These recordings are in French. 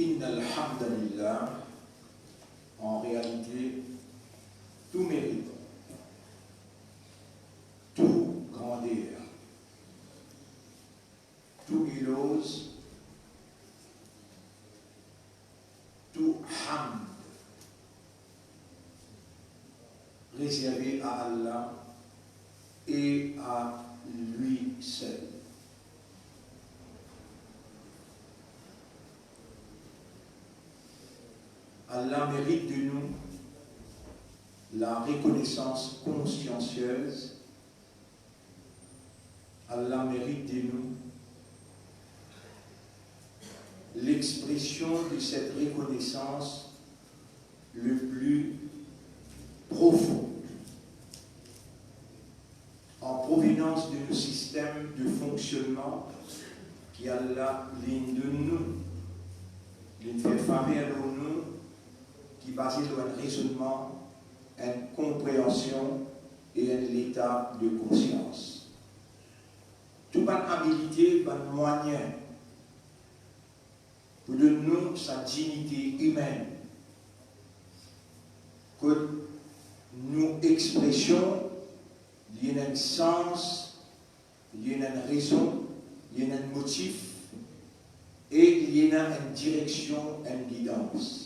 Inna alhamdulillah, en réalité, tout mérite, tout grandeur, tout ilose, tout hamd, réservé à Allah et à lui seul. Allah mérite de nous la reconnaissance consciencieuse. Allah mérite de nous l'expression de cette reconnaissance le plus profond, en provenance de nos systèmes de fonctionnement qui Allah l'une de nous, l'une fait faveur de nous, qui basé sur un raisonnement, une compréhension et un état de conscience. Toute bonne habilité, bon moyen pour de nous sa dignité humaine, que nous expressions, il y a un sens, il y a une raison, il y a un motif et il y a une direction, une guidance.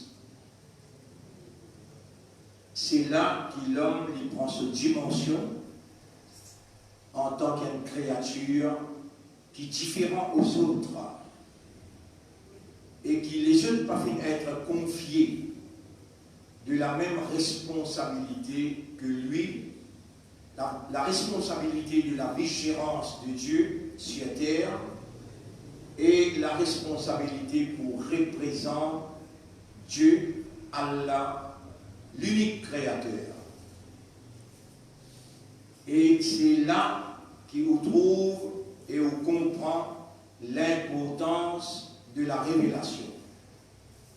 C'est là que l'homme prend cette dimension en tant qu'une créature qui est différente aux autres et qui les autres peuvent être confiés de la même responsabilité que lui, la responsabilité de la vigilance de Dieu sur terre et la responsabilité pour représenter Dieu, Allah, l'unique créateur. Et c'est là qu'on trouve et on comprend l'importance de la révélation.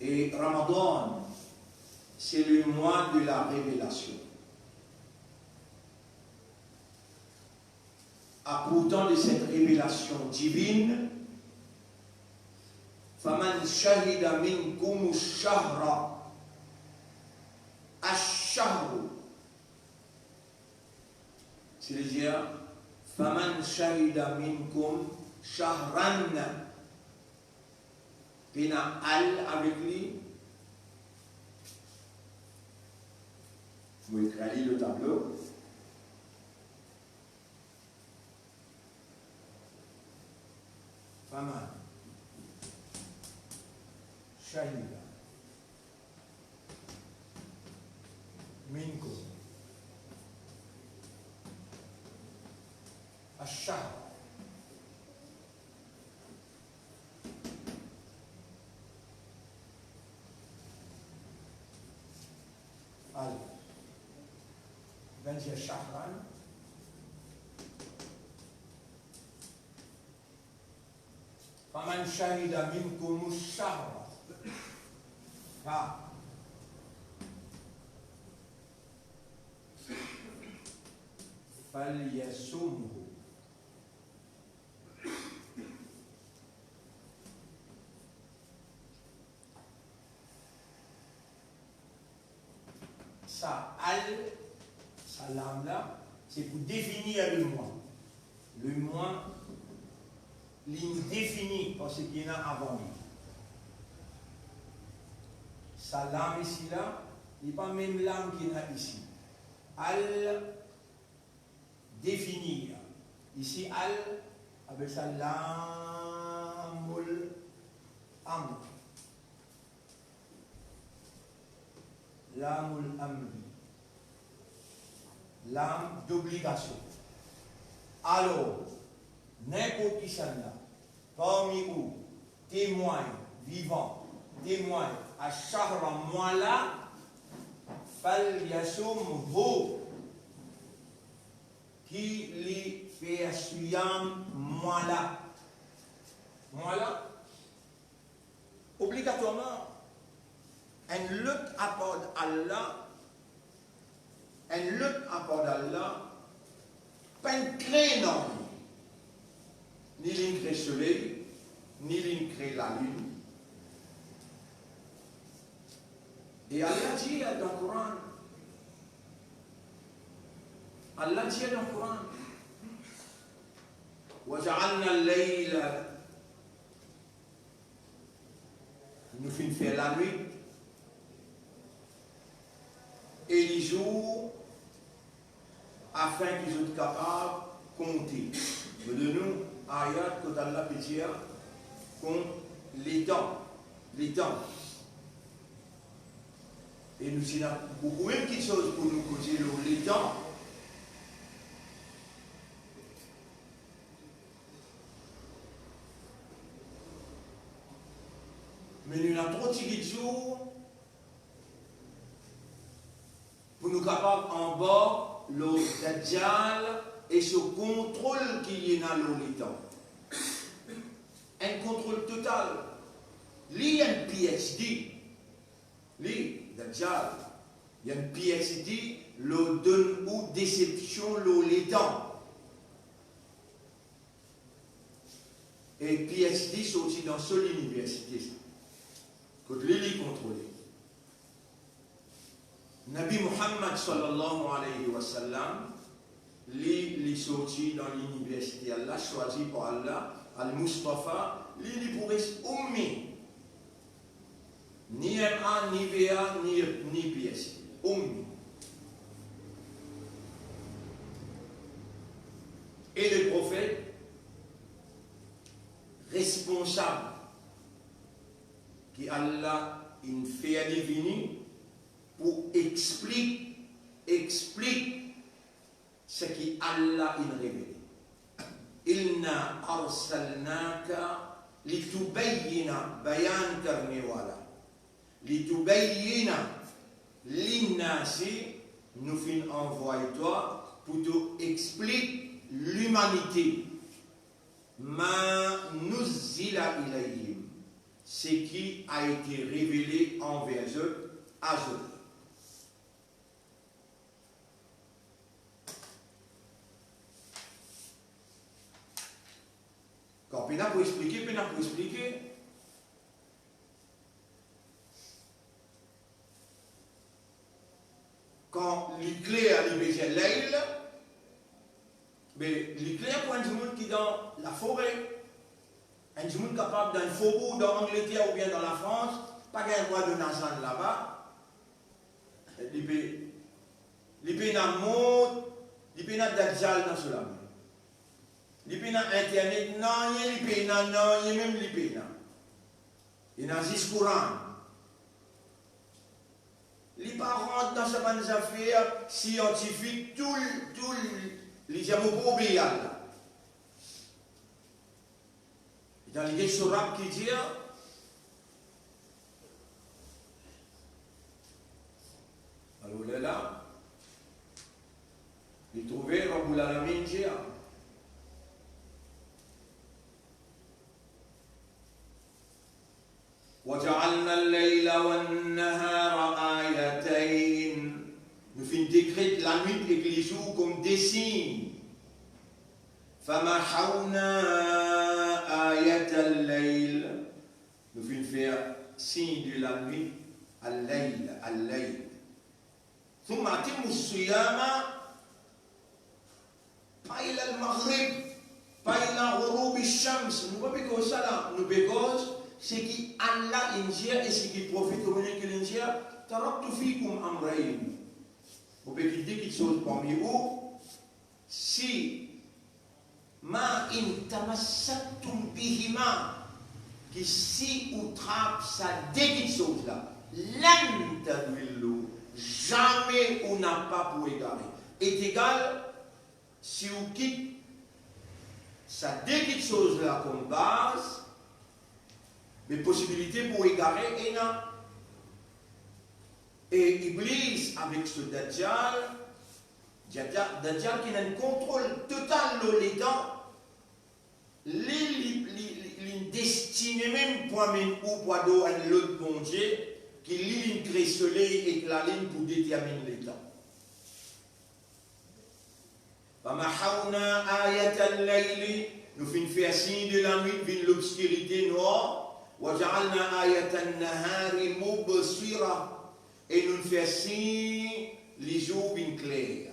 Et Ramadan, c'est le mois de la révélation. À pourtant de cette révélation divine, فَمَنْ شَهِدَ مِنْكُمُ الشَّهْرَ الشهر c'est-à-dire فَمَنْ شَهِدَ مِنْكُمْ شَهْرًا Pena al avec lui. Vous écrivez le tableau. فَمَنْ شَهِدَ منكم الشهر بنجي شهرا فمن شهد منكم الشهر فليصمه ça salam là c'est pour définir le mois. Le mois il définit par ce qu'il y en a avant lui. Salam ici là il n'est pas même l'âme qu'il y a ici. Définir. Ici, avec ça, lamul amr. Lamul amri. L'âme d'obligation. Alors, n'importe qui ça là, parmi vous, témoin, vivant, témoin, à chaque mois là, fal yasum vous. Qui li fait suyam moi là. Obligatoirement, un lutte apporte Allah, pas une crée non. Ni l'une crée le soleil, ni l'une crée la lune. Et Allah dit dans le Coran, Allah dit dans le Coran, وَجَعَلْنَا اللَّيْلَ, nous finissons faire la nuit, et les jours, afin qu'ils soient capables de compter. Mais de nous, ayat, quand Allah peut dire, compte les temps. Et nous avons beaucoup même quelque chose pour nous causer les temps. Mais nous avons trop de jours pour nous capables en bas le Dajjal et ce contrôle qu'il y a dans les temps. Un contrôle total. Il y a un PhD. Dajjal, il y a un PhD, le donne ou déception, les temps. Et PhD, c'est aussi dans seule université. Que l'île contrôlé. Nabi Muhammad sallallahu alayhi wa sallam, il sorti dans l'université Allah, choisi par Allah, Al-Mustafa, il pourrait ummi. Ni MA, ni BA, ni PS. Ummi. Et le prophète, responsable, qui Allah il fait venir pour expliquer ce qui Allah il révèle. Inna arsalnaka litubayyina bayan karniwala. Litubayyina linnasi, nous fin envoyer toi pour te expliquer l'humanité. Ma nuzila ilayhim, ce qui a été révélé envers eux à eux. Quand Péna pour expliquer, quand l'éclair a libéré l'aile, mais l'éclair pour un monde qui est dans la forêt, un monde capable d'un faubourg dans l'Angleterre ou bien dans la France, pas qu'un roi de Nazan là-bas, il peut n'a mot, il peut n'a Dajjal dans cela. Il peut n'a Internet, non, il peut n'a, non, il même il peut n'a. Il n'a juste Coran. Les parents dans ces bonnes affaires scientifiques, tout les amours là. Dans les surab qui dit, alors là, il trouvait Rabbul Alamin dire. وجعلنا الليل والنهار آيتين. Nous finissons décret la nuit et les jours comme des signes. فمحونا آية الليل. Nous finissons faire signe de la nuit. الليل. ثم أتموا الصيام إلى المغرب إلى غروب الشمس. Nous ne pouvons pas ça là. Nous pouvons ce qui Allah injia et ce qui profite au milieu de l'injia, taraktu fikum amrayn. Vous pouvez dire quelque chose parmi vous. Si ma in tamassaktum bihima, qui si ou trappe ça des petites choses là, jamais on n'a pas pour égarer. Est égal si vous quittez ça des petites choses là comme base. Mais possibilités pour égarer et non. Et Iblis avec ce Dajjal qui a un contrôle total de l'état, il destiné même pour un ou pour un autre bon Dieu qui lit une crésolée et la ligne pour déterminer l'état. Nous finissons faire signe de la nuit, de l'obscurité noire. وجعلنا آية النهار مبصرة. et nous faisons les jours bien clairs.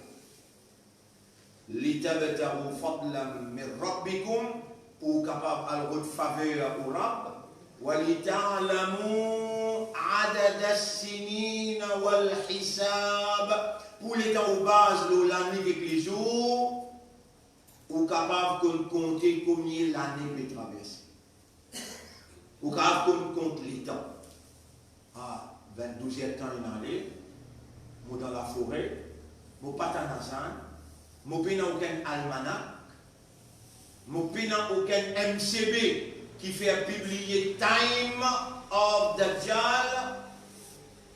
لِتَبْتَغُوا فَضْلًا مِنْ رَبِّكُمْ pour capable avoir de faveur au Rab, وَلِتَعْلَمُوا عَدَدَ السِّنِينَ وَالْحِسَابَ pour les temps au base de l'année avec les jours, ou capable de compter combien l'année peut traverser. Ou capable de compter les temps. Ah, 22e temps il allait, moi dans la forêt, moi pas dans la zone, moi pas dans aucun almanach, moi pas dans aucun MCB qui fait publier Time of Dajjal,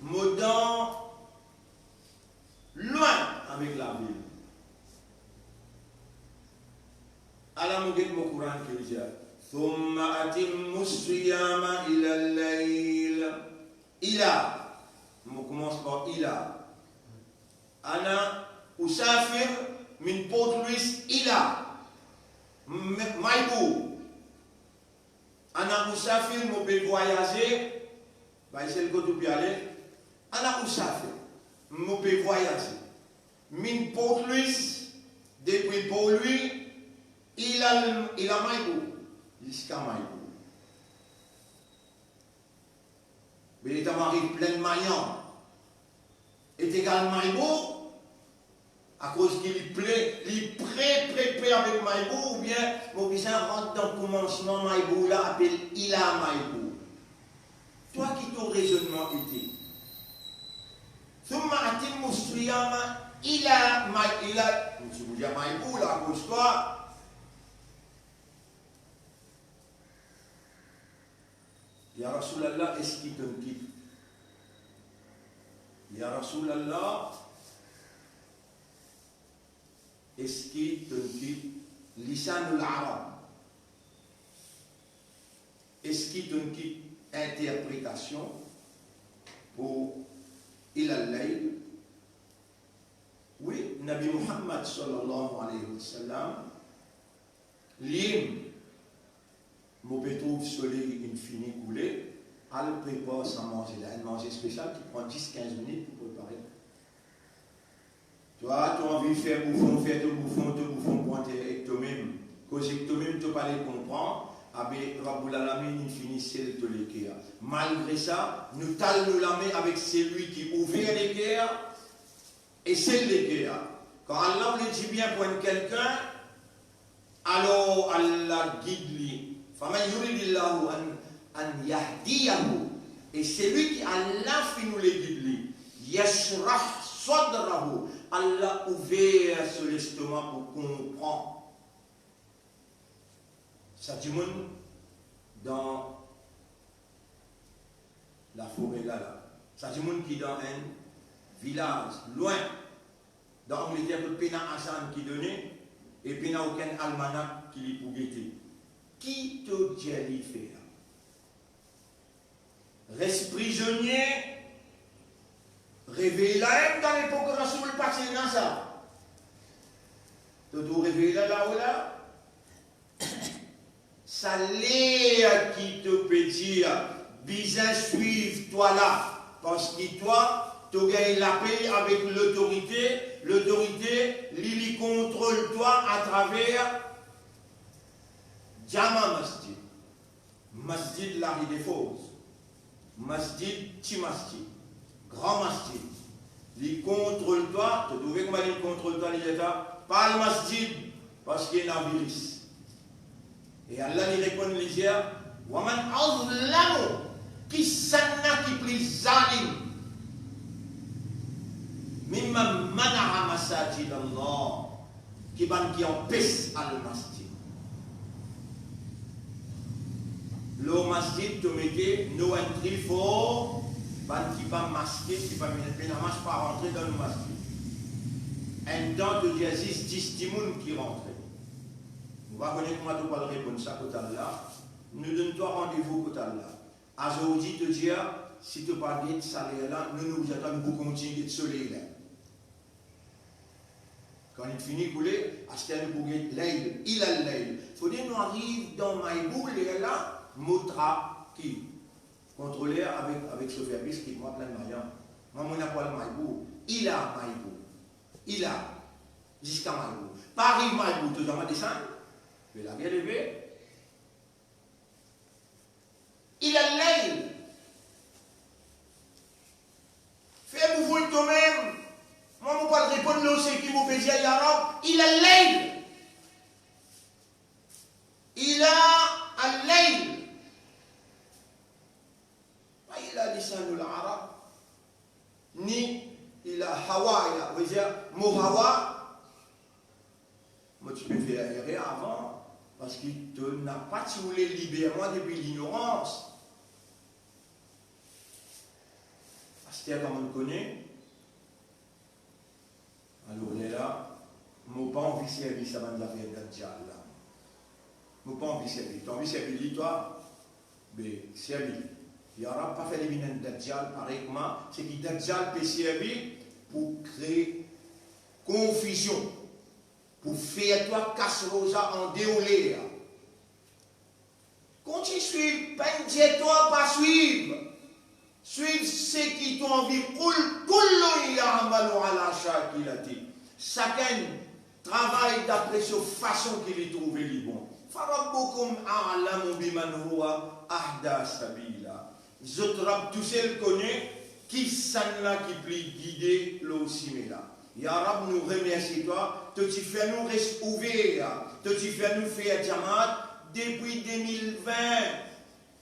moi dans loin avec la Bible. Alors, je vais vous Coran qui dit ثم أتم الصيام إلى الليل إلى je commence par إلى أنا أسافر من بورت لويس إلى مايبو أنا أسافر je vais voyager c'est le côté où je aller أنا أسافر je vais voyager من بورت لويس depuis Port-Louis il a Maïbou, jusqu'à Maïbou. Mais il est arrivé plein de maillons. Et égal Maïbou, à cause qu'il est prêt avec Maïbou, ou bien Maurice rentre dans le commencement Maïbou, là, appelle il a Maïbou. Toi qui ton raisonnement était. Thumma atimmu siyama ila je vous dis Maïbou, là, à cause quoi? Ya Rasulallah, est-ce qu'il te quitte? Ya Rasulallah, est-ce qu'il te quitte? Lisanul Arab. Est-ce qu'il te quitte? Interprétation pour Ilal Layl. Oui, Nabi Muhammad sallallahu alayhi wa sallam, l'hymne Mauvais trouve soleil infini coulé, elle prépare sans manger là, un manger spécial qui prend 10-15 minutes pour préparer. Toi, tu as envie de faire bouffon, pointer avec toi-même. Cause que toi-même, tu ne peux pas les comprendre, avec Rabbul Alamin, il finissait de les guerres. Malgré ça, nous talons la main avec celui qui ouvre les guerres et celle des guerres. Quand Allah le dit bien pour quelqu'un, alors Allah guide lui. Et c'est lui qui Allah fait nous les guider. Yashrah sadrahu. Allah ouvert sur l'estomac pour comprendre. Ça dit dans la forêt là. Ça dit qui dans un village loin. Dans l'Angleterre, le Pena Hassan qui donnait et Pena aucun almanach qui lui pour guetter. Qui te dit à lui faire? Reste prisonnier, réveille la haine dans l'époque où Rasoul passé dans ça. Tu dois réveiller là ou là? Ça l'est à qui te peut dire, bien suivre toi là, parce que toi, tu gagnes la paix avec l'autorité, l'Ili contrôle toi à travers Jama Masjid, Masjid Lari des Fosses, Masjid Timasjid, Grand Masjid. Il contrôle toi, tu dois comment il contrôle toi l'État, pas le Masjid, parce qu'il y a un virus. Et Allah lui répond les yeux, Waman azlamu, qui sanna qui plie zalim, mimma mana'a masajid Allah, qui empêche al-Masjid. Le masjid te mettait no entry for qui pas masqué, qui pas marche pas rentrer dans le masjid. Un temps de Aziz 10 timoun qui rentrait. On va connaître comment tu vas répondre ça côté là. Nous donne-toi rendez-vous côté là. Aujourd'hui te dire si tu parles de salaire là, nous attendons pour continuer de soleil là. Quand il finit couler, à ce qu'il y a il a l'ail. Il faut dire nous arrive dans Maïbou et là. Motra qui contrôlait avec ce service qui prend plein de moyens. Moi, mon appelle Maïbou. Il a Maïbou. Il a. Jusqu'à Maïbou. Paris Maïbou, toujours à descendre. Je vais la bien lever. Il a l'ail. Fais-vous vous toi-même. Moi, je ne peux pas répondre là, c'est qui vous fait dire Yarab. Il a l'ail. Il a un l'ail. Il a lisan l'arabe. Ni il a Hawa. Vous dire, mot Hawa. Moi, tu peux faire errer avant. Parce qu'il n'a pas tué libérément depuis l'ignorance. C'est comme on le connaît. Alors on est là. Moi pas envie de servir ça va nous faire d'Adjal là. Moi pas envie de servir. Tu as envie de servir toi? Mais servir. Il n'y aura pas fait les mines d'Adjal avec moi. C'est que d'Adjal peut servir pour créer confusion. Pour faire toi casse-rosa en déroulé. Continue à suivre. Pas dire toi, pas suivre. Suivre ceux qui t'ont envie. Chacun travaille d'après sa façon qu'il est trouvé les bons. Farabbukum a'lamu biman huwa ahda sabila. Zotrab tous ceux connaissent qui s'en là qui plie guider l'ossimela. Ya Rab nous remercie toi, tu fais nous rester ouverts, tu fais nous faire diamant depuis 2020.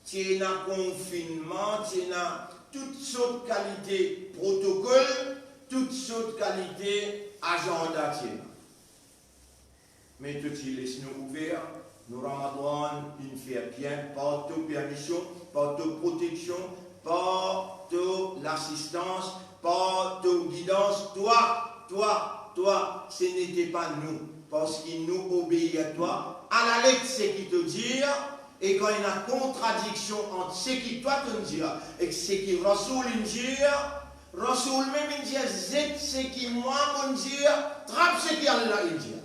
Tu as un confinement, tu as toutes sortes de qualités protocole, toutes sortes de qualités agenda. Mais tu laisses nous ouverts, nous Ramadan, une fait bien, par ta permission, par ta protection, par ta l'assistance, par ta guidance, toi, ce n'était pas nous, parce qu'il nous obéit à toi, à la lettre, c'est qui te dit. Et quand il y a une contradiction entre ce qui toi te dis et ce qui Rasoul dit, Rasoul même dit, c'est ce qui moi me dit, trappe ce qui Allah dit.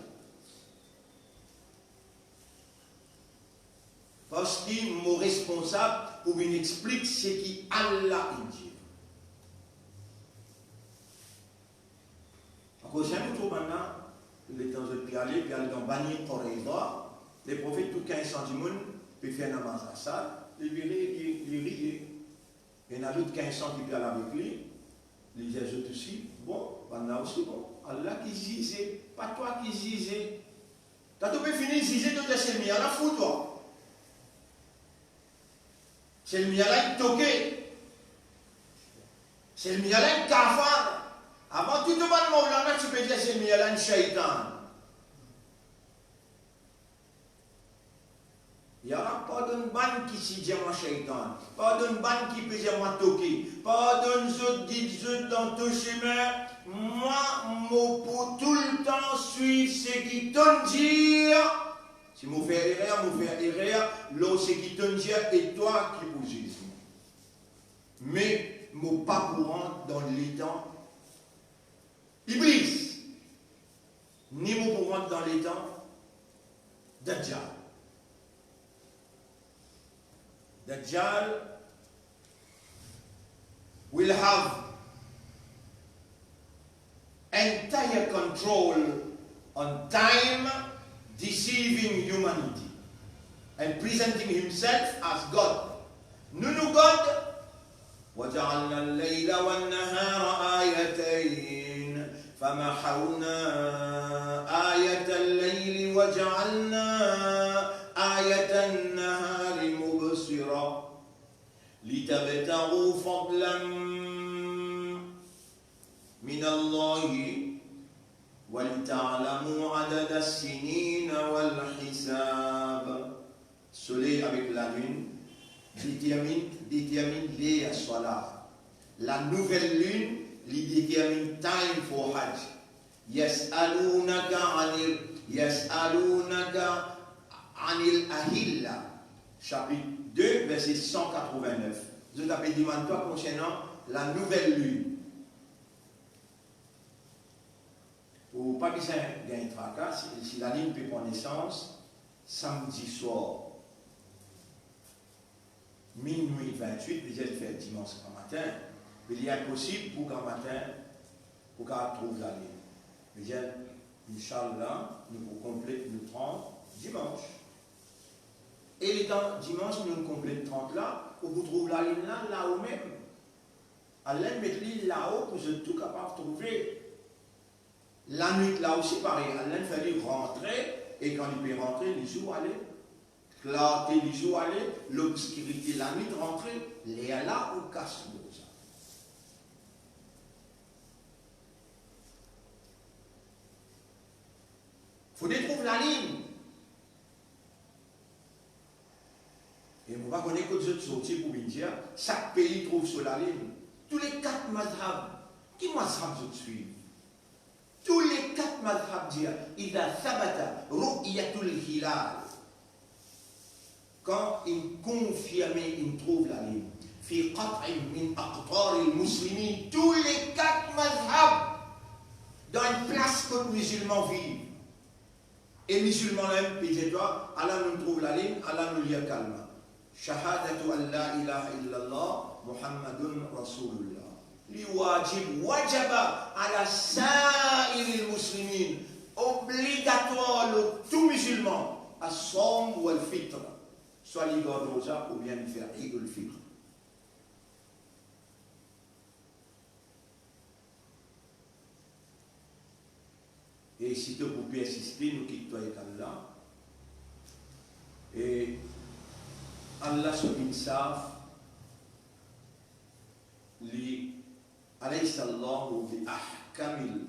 Parce qu'il est responsable pour qu'il explique ce qui Allah dit. À cause d'un autre maintenant, il est dans le puis aller dans Bani Qoraïda, les prophètes, tout 1500 du monde, peut faire un namaz à ça, il riait. Il y en a d'autres 1500 qui viennent avec lui, les autres aussi, bon, maintenant aussi, bon, Allah qui disait, pas toi qui disais. Quand tu peux finir, disais, tu te laisses le mien, là, fous-toi. C'est le mien là qui toquait. C'est le mien là qui cafard. Avant tout le monde, tu peux dire c'est le mien là, un shaitan. Il n'y aura pas d'une bande qui s'y dit moi shaitan, pas d'une bande qui peut dire moi toqué, pas d'une autre qui dit dans tout chemin. Moi, pour tout le temps suivre ce qui te dit. Si vous faites erreur, l'autre ce qui te dit et toi qui vous juge. Mais, mon pas courant dans les temps, Iblis, ni mon courant dans les temps, Dajjal. Dajjal will have entire control on time, deceiving humanity and presenting himself as God. Nous God, وجعلنا الليل والنهار آيتين فمحونا آية الليل وجعلنا آية النهار مبصرا لتبتغوا فضلا من الله ولتعلموا عدد السنين والحساب. Soleil avec la lune détermine les soirs. La nouvelle lune lui détermine time for Hajj. Yas'alunaka anil ahilla. Chapitre 2, verset 189. Je t'appelle demande-toi concernant la nouvelle lune. Pour pas que ça ait un tracas, si la lune peut prendre naissance, samedi soir, minuit 28, déjà le faire dimanche matin, il est impossible pour qu'un matin, pour qu'on trouve la ligne. Mais bien, Inch'Allah, nous complétons nous 30 dimanche. Et les temps dimanche, nous complétons 30 là, où vous trouvez la ligne là, là-haut même. Allez mettre l'île là-haut pour que vous êtes tout capable de trouver. La nuit là aussi, pareil, Allez faire rentrer, et quand il peut rentrer, les jours aller. Clarté, les jours aller, l'obscurité, la nuit rentrer, les là ou casse ça. Il faut trouver la ligne. Et on va connaître que vous êtes sortis pour me dire, chaque pays trouve sur la ligne. Tous les 4 madhab, qui madhab vous suivent? Tous les 4 madhab disent, il a sabata, ru'yatul hilal. Quand il confirme, il trouve la ligne. Fi qat'in min aqtar al-muslimin, tous les 4 madhab, dans une place que les musulmans vivent. Et musulmans même, puis-toi, Allah nous trouve la ligne, Allah nous lit calme. Shahadatu an la ilaha illallah, Muhammadun Rasulullah. Li wajib, wajaba, ala sa'ir al-muslimin, obligatoire, tout musulman, as-sawm ou al-fitr, soit l'igor rosa ou bien faire Eid al-fitr. Et si tu peux persister, nous quittons avec Allah. Et Allah se insaf, li alayhi sallahu bi ahkamil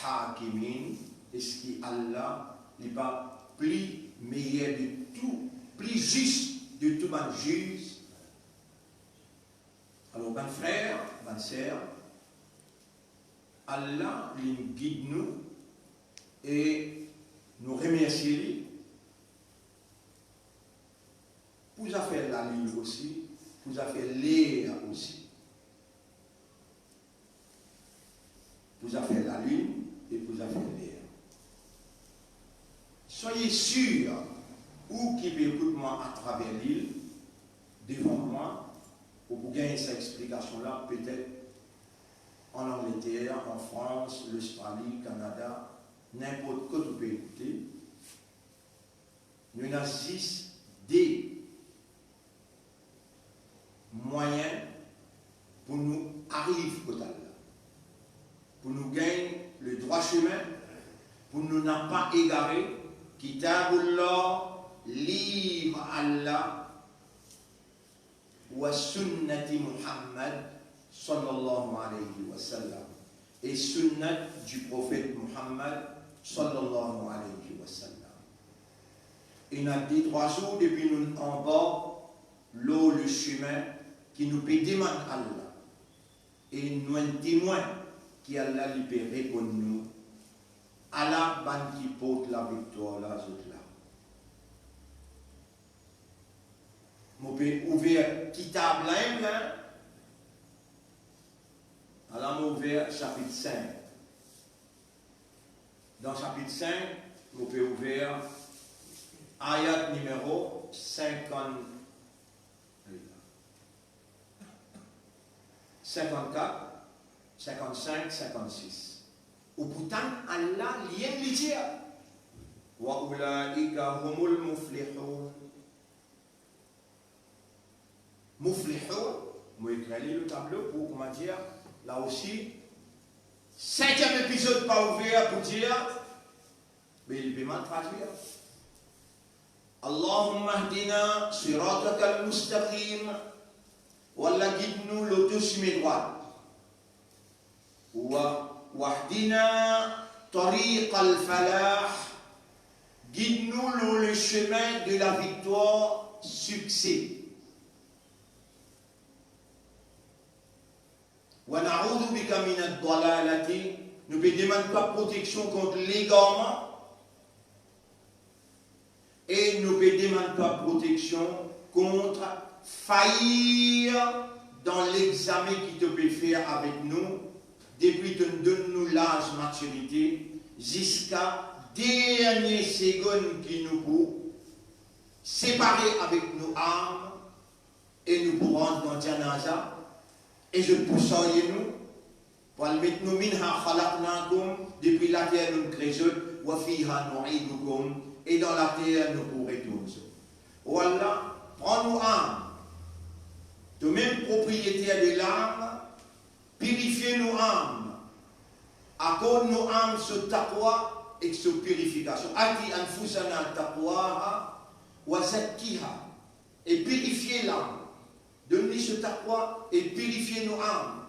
hakimin, est-ce que Allah n'est pas plus meilleur de tout, plus juste de tout mon juge. Alors, ben frère, ben sœur, Allah lui guide nous. Et nous remercions pour faire la ligne aussi, pour faire l'air aussi. Pour faire la lune et pour faire l'air. Soyez sûrs, où qui peut écouter moi à travers l'île, devant moi, pour vous gagner cette explication-là, peut-être en Angleterre, en France, l'Australie, Canada, n'importe quoi que vous pouvez écouter, nous avons 6 des moyens pour nous arriver au là, pour nous gagner le droit chemin, pour nous n'en pas égarer, Kitabullah, livre Allah, wa sunnati Muhammad, sallallahu alayhi wa sallam, et sunnat du prophète Muhammad, sallallahu alayhi wa sallam. Il y a des 3 jours depuis nous en bas, l'eau, le chemin, qui nous peut demander Allah. Et nous un témoin qui Allah lui peut répondre nous. Allah ban qui porte la victoire là, autres là. Nous pouvons ouvrir Kitab là, Allah m'a ouvert chapitre 5. Dans chapitre 5, vous pouvez ouvrir ayat numéro 54, 55, 56. Ou pourtant, Allah vient de dire wa ulaika humul muflihun. Muflihun, moi écris le tableau pour comment dire, là aussi. 5e épisode pas ouvert pour dire, mais il peut mal traduire. Allahumma hdina siratak al-mustaqim, wallah guide-nous l'auto chemin droit. Wahdina tariq al-falah, guide-nous le chemin de la victoire, succès. Nous ne demandons pas protection contre l'égarement et nous ne demandons pas protection contre faillir dans l'examen qui te peut faire avec nous depuis que nous donnons l'âge de maturité jusqu'à dernière seconde qui nous peut séparer avec nos âmes et nous pourrons dans Janaza. Et je pousse nous, pour le mettre nous minha khalaqnakum, depuis la terre nous créons, wa fiha nu'idukum, et dans la terre nous pourrons retourner. Oh Allah, prends-nous âme, de même propriétaire de l'âme, purifiez-nous âme, accorde-nous âme ce taqwa et ce purification. Ati anfusana taqwa wa zakkiha, et purifiez l'âme. Donnez ce taqwa et purifiez nos âmes.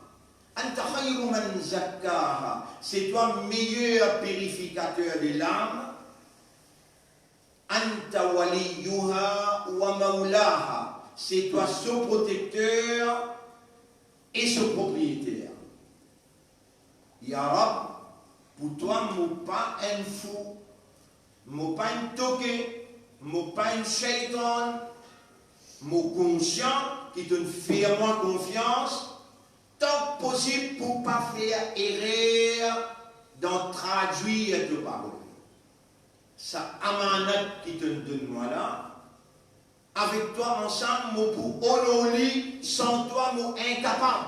Anta khayru man zakkaha, c'est toi meilleur purificateur de l'âme. Anta waliyuha wa maulaha, c'est toi son protecteur et son propriétaire. Ya Rab, pour toi, mon pas un fou, mon pas un toqué, mon pas un shaitan, mon conscient qui te fait moins confiance, tant que possible pour ne pas faire erreur dans traduire tes paroles. Ça amanat qui te donne moi là, avec toi ensemble, moi pour honorer, sans toi, moi incapable.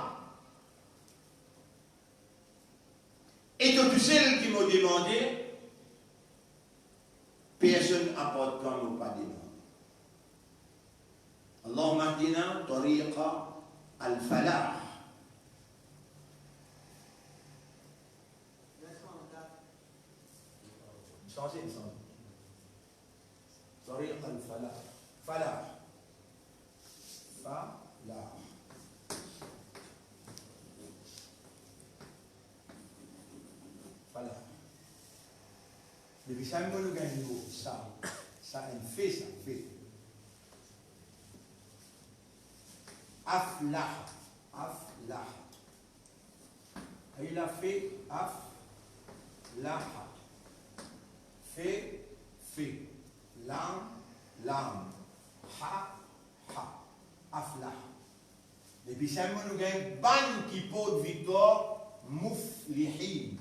Et que tu sais qui m'ont demandé, personne n'apporte quand nous pas demandé. اللهم اهدنا طريق الفلاح. طريق الفلاح. فلاح. فلاح. فلاح. Depuis ça, nous gagnons ça. Ça fait, ça fait. Aflah, aflah. Il a fait aflah. Fait, lam, ha, aflah. Depuis ça, nous gagnons ban qui porte victoire, muflihin,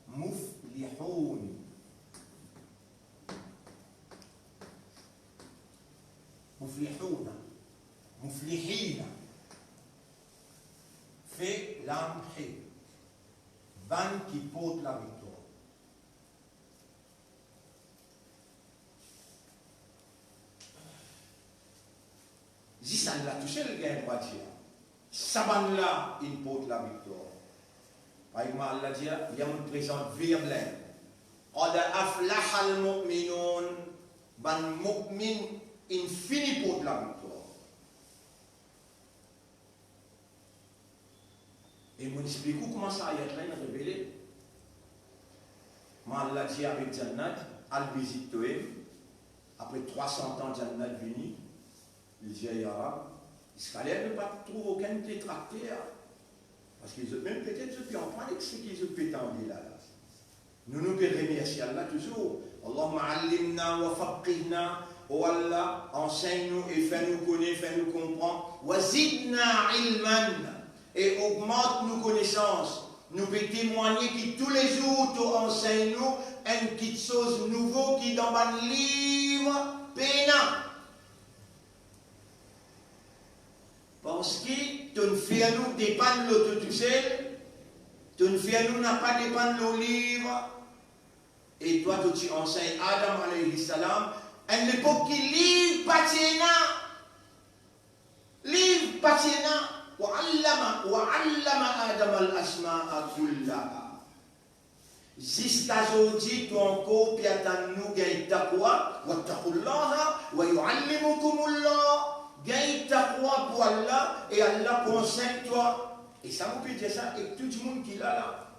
muflihoun. Muflihouna, muflihina. Fait l'entrée, ban qui porte la victoire. Zisan là, tout seul gagne quoi dire. Saban là, il porte la victoire. Par exemple, Allah dit, il y a une présente virlaine. Qad aflaha al-mu'minun, ban mu'min, il finit porte la victoire. Et je explique comment ça a été révélé. Allah dit avec Jannat, al-Bizit Toem, après 300 ans, Jannat venu, les vieilles arabes, Israël ne pas trouver aucun détracteur. Parce qu'ils ont même peut-être ceux qui en parlent, ce qu'ils ont pétendu là. Nous nous remercions Allah toujours. Allahumma allimna wa faqihna. Oh Allah, enseigne-nous et fais-nous connaître, fais-nous comprendre. Wa zidna ilman. Et augmente nos connaissances. Nous pouvons témoigner que tous les jours, tu enseignes-nous une petite chose nouvelle qui dans un livre pénal. Parce que tu ne fais nous dépendre de tout seul, tu ne fais nous n'a pas dépendre le livre. Et toi, tu enseignes Adam alayhi salam, à l'époque qui livre patiena. Livre patiena. وعلم آدم الأسماء كلها. Jusqu'à aujourd'hui, ton corps piatan nous gagne taqwa, wa taqullaha, wa yu'allimukumullah. Gagne taqwa pour Allah, et Allah conseille toi. Et ça vous peut dire ça, et tout le monde qui l'a là.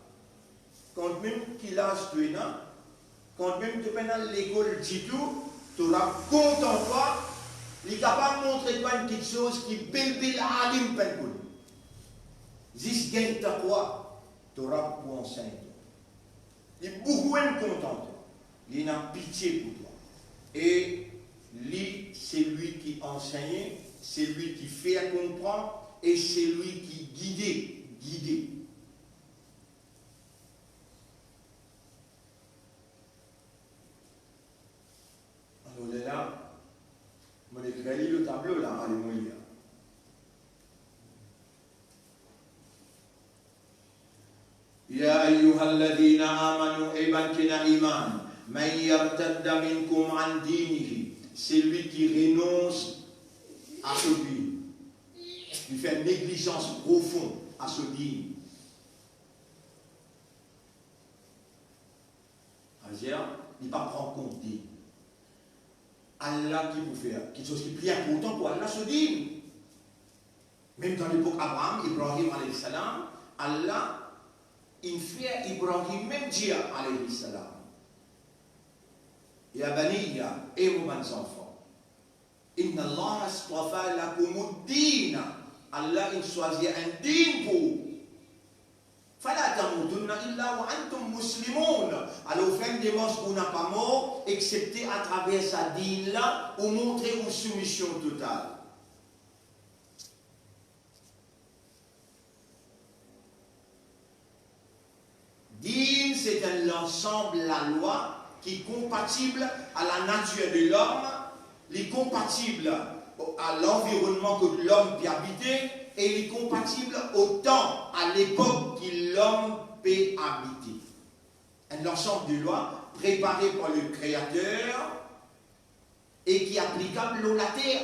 Quand même qu'il a ce quand même tu peux dans l'école du tout, tu auras compte en toi. Il est capable de montrer toi une petite chose qui bébé l'alim penkoul. Zis gagne ta quoi, tu auras pour enseigner. Il est beaucoup content. Il a pitié pour toi. Et lui, c'est lui qui enseigne, c'est lui qui fait comprendre, et c'est lui qui guide. Alors là, je vais lire le tableau là, allez-moi lire. Ya ayyuhalladhina amanu ibankina iman. Man yartadda minkum an dinihi. C'est lui qui renonce à ce dîme. Il fait négligence profonde à ce dîme. C'est-à-dire, il ne va pas prendre compte de Allah qui vous fait, quelque chose qui est plus important pour Allah ce dîme. Même dans l'époque Abraham, Ibrahim alayhi salam, Allah, il fait Ibrahim même dire alayhi salam. Ya baniya, et vos bons enfants, inna Allah astafa lakumud-din. Allah il choisit un dîme pour vous. Fala tamutunna illa wa antum muslimun. Alors fin des morts qu'on n'a pas mort, excepté à travers sa dîne là, ou montrer une soumission totale. Dîne, c'est un ensemble, la loi, qui est compatible à la nature de l'homme, il est compatible à l'environnement que l'homme peut habiter, et il est compatible au temps, à l'époque que l'homme peut habiter. Un ensemble de lois préparées par le Créateur et qui est applicable au la terre.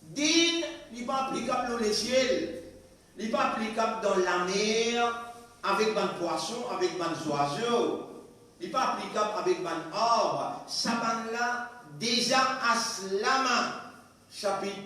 Dîne n'est pas applicable au ciel, n'est pas applicable dans la mer, avec des poissons, avec des oiseaux. Il n'est pas applicable avec ban arbres. Saban là, déjà aslama. Chapitre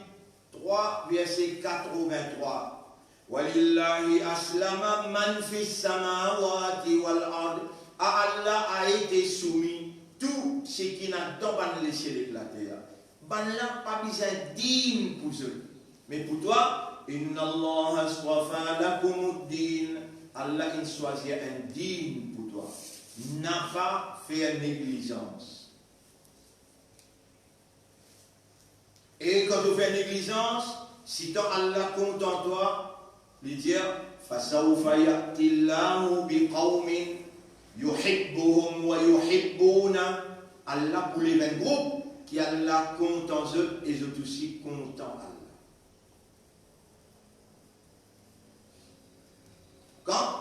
3, verset 83. Walillahi aslama man fis samawati wal ard. À Allah a été soumis tout ce qui n'a dans les cieux et la terre. Ban là, pas besoin d'hymne pour eux. Mais pour toi, inna Allah aswafa lakumud-din. Allah il choisit un dîme pour toi. N'a pas fait négligence. Et quand tu fais négligence, si ton Allah compte en toi, lui dire fasawfa ya'tillahu biqawmin yuhibbuhum wa yuhibbuna. Allah pour les 20 groupes qui Allah compte en eux et eux aussi comptent en Allah. Quand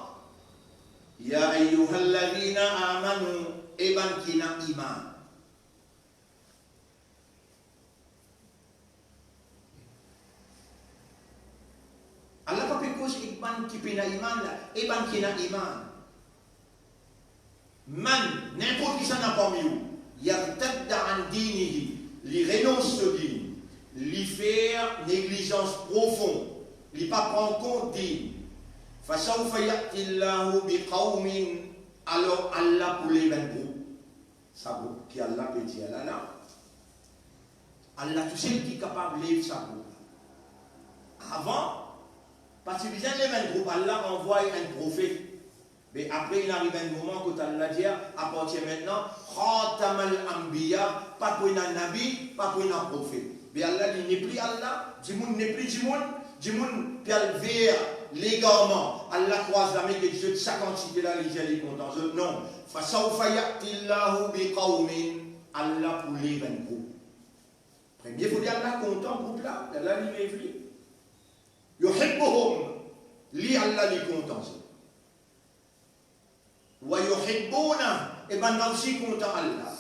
Ya ayyuhalladhina amanu ibankina iman. Allah pas cause iban kipina iman là, ibankina iman. Man, n'importe qui ça n'a pas mis où. Yartadda an dinihi, li renonce ce dîme, li faire négligence profonde, li pas prendre compte dîme. فَسَوْفَ يَأْتِ اللَّهُ بِقَوْمٍ. Alors Allah pour les 20 groupes. Ça groupe qui Allah peut dire là là. Allah tout seul qui est capable de lire sa groupe. Avant, parce que bien les 20 groupes, Allah envoie un prophète. Mais après il arrive un moment où Allah dit à partir maintenant, Khatamal Anbiya, pas pour un nabi, pas pour un prophète. Mais Allah dit n'est plus Allah, du monde n'est plus du monde, du monde qui a le vers l'égarement. Allah croise la main que Dieu de sa quantité là, les contents. Non. Fasawfa ya'tillahu biqawmin. Allah pour les 20 groupes. Premier, il faut dire Allah content groupe là. Allah lui est venu. Yuhibbuhum. Li Allah les contents. Wa yuhibbuna. Et ben là aussi content Allah.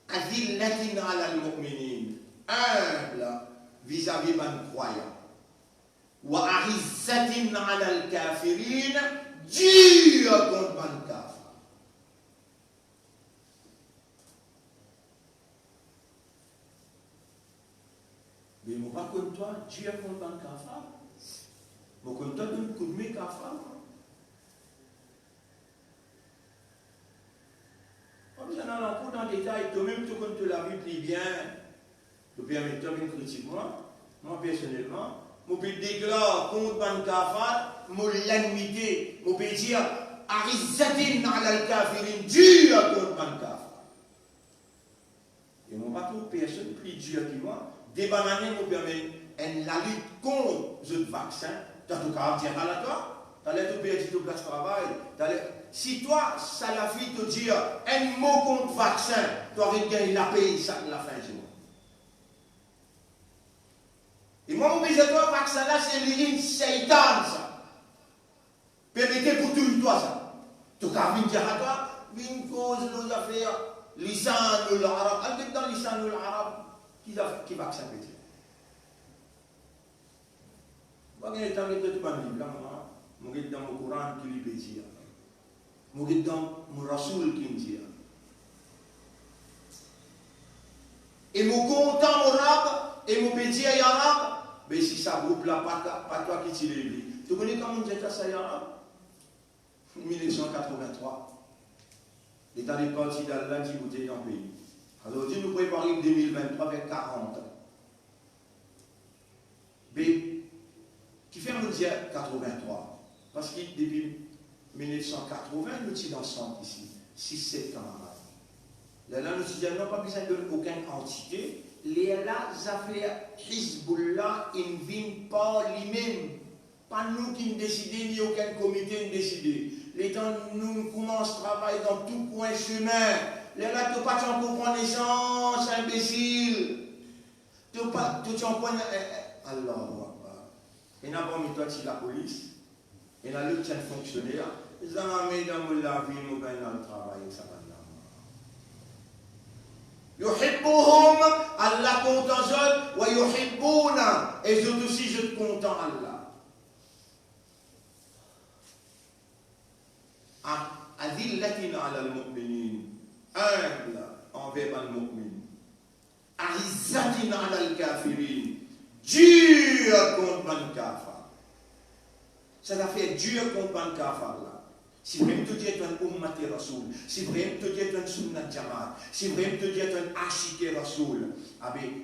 Adillatin ala al-mu'minin. Humble vis-à-vis ban croyants. Wa arizzatin ala al-kafirin, Dieu contre ban kafir. Mais moi pas contre toi, Dieu contre ban kafir. Moi contre toi, donne coup de mes kafir. Comme ça, dans le coup dans le détail, toi-même, tu comptes la vie plus bien. Tu permets toi de critiquer moi personnellement. Je peux déclarer contre ban kafir, je l'ennemité. Je peux dire arizzatin ala al-kafirin, Dieu contre ban kafir. Et je ne pas trouver personne plus dur que moi. Des bananes me permettent la lutte contre le vaccin. Tu as tout caractère à la toi. Tu as l'air de perdre tout place de travail. Si toi, Salafi, te dit un mot contre le vaccin, tu aurais gagné la paix, ça la fin du mois. Et moi, mon besoin de vaccin là, c'est l'urine Satan, ça. Permettez pour tout le temps ça. Tu as vu dire à toi, une cause, nos affaires, lisan ou l'arabe. Elle dans lisan ou l'arabe, qui va accepter. Moi, je suis dans le livre, je suis dans le Coran qui lui dit. Je suis dans le Rasoul qui me dit. Et mon content mon arabe, et mon petit arabe, mais si ça groupe là, pas toi qui tire les. Tu connais comment on dit ça arabe? 1983. L'État des partis d'Allah qui votait dans le pays. Alors, Dieu nous prépare 2023 avec 40 ans. Mais, qui fait nous dire 83? Parce que depuis 1980, nous sommes dans le centre ici, 6-7 ans. Là, nous disons, non, pas besoin d'aucune entité. Les affaires Hezbollah, ils ne viennent pas lui-même. Pas nous qui décidons, ni aucun comité ne décide. Les temps, nous commençons à travailler dans tout coin chemin. Là, tu n'as pas de connaissance, imbécile. Tu n'as pas de connaissance. Alors, il n'y a pas mis toi de la police. Il y a l'autre fonctionnaire. Ils ont mis dans la vie, nous dans le travail. Ça va. يحبهم Allah content eux wa yuhibbuna et eux aussi je te content Allah. Adillatin ala al-mu'minin humble envers al-mu'min. Aizzatin ala al-kafirin dur contre le kafir. Ça va faire dur contre le kafir là. Si vraiment tu es un ummati rasoul, si vraiment tu es un sunnat jamaat, si vraiment tu es un ashike rasoul,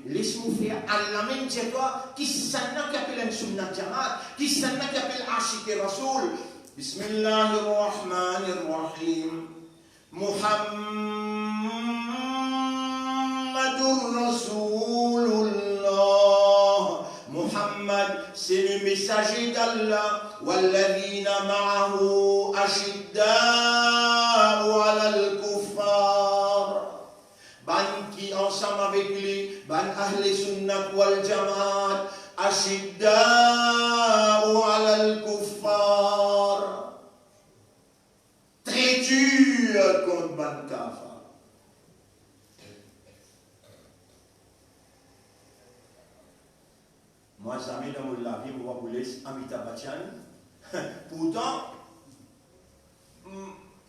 laisse-moi faire Allah même chez toi, qui s'en appelle un sunnat jamaat, qui s'en appelle ashike rasoul. Bismillahirrahmanirrahim. Muhammadur Rasulullah. Muhammad, c'est le messager d'Allah. Walladhina ma'ahu ashidda'u 'ala al-kuffar. Ban qui ensemble avec lui, ban ahli sunnah wal jamaat, ashidda'u 'ala al-kuffar. Très dur contre ban kafir. Moi, jamais dans mon vie, je vais vous laisser Amitabh Bachchan. Pourtant,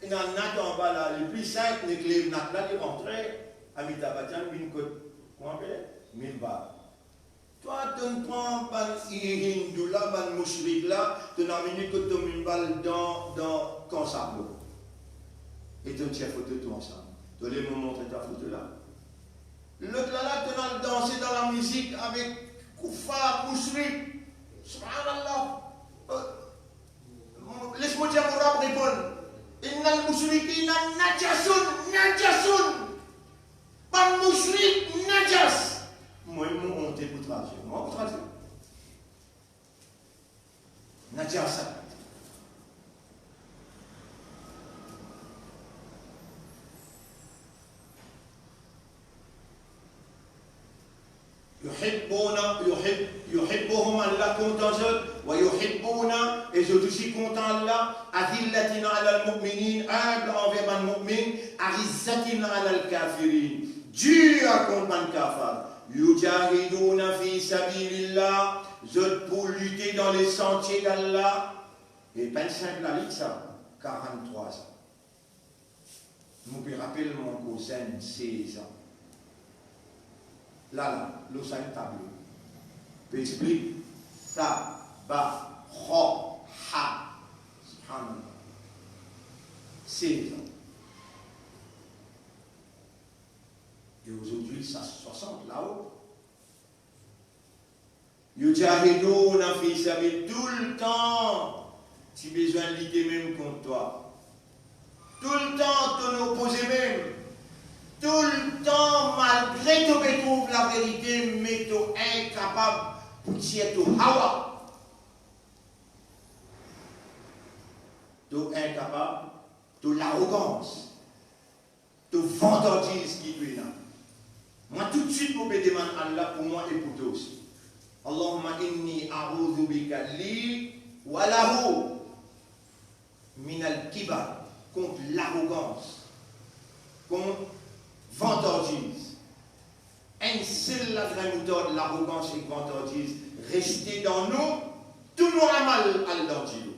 il y en a en bas là, les plus simples, les clés là qui rentraient, Amitabh Bachchan, une côte, comment on appelle? 1000 balles. Toi, tu ne prends pas le hindou là, le mouchrik là, tu n'as mis que tu mets une balle dans Kansablo. Et tu tiens photo tout ensemble. Tu allais me montrer ta photo là. L'autre là, tu as dansé dans la musique avec Kuffar, Mouchrik, subhanallah. Laisse-moi dire mon rab répondre. Innal Mouchrikina najasun, najasun. Pas Mouchrik, najas. Moi, je m'ai honte pour traduire. Moi, pour traduire. Najasa. يحبهم الله content ويحبون et eux aussi content Allah أذلة على المؤمنين humble envers un mu'min أعزة على الكافرين dur contre un kafir يجاهدون في سبيل الله eux pour lutter dans les sentiers d'Allah et 25 la ligue ça 43 ans. Je me rappelle mon cousin 16 ans. Là, le 5 tableau. Je explique. Ta, ba, ro, ha. Subhanallah. 16 ans. Et aujourd'hui, ça 60 là-haut. Yujahidouna fi sabil tout le temps. Si besoin de l'idée même contre toi. Tout le temps, ton opposé même. Tout le temps, malgré que tu trouves la vérité, mais tu es incapable pour tirer ton hawa. Tu es incapable de l'arrogance, de vandalisme qui est là. Moi, tout de suite, je me demande Allah pour moi et pour toi aussi. Allahumma inni a'udhu bika li wa lahu. minal kibar, contre l'arrogance, contre vantardise. Un seul la grande méthode, l'arrogance et vantardise, rester dans nous, tout nous a mal à l'ordilo.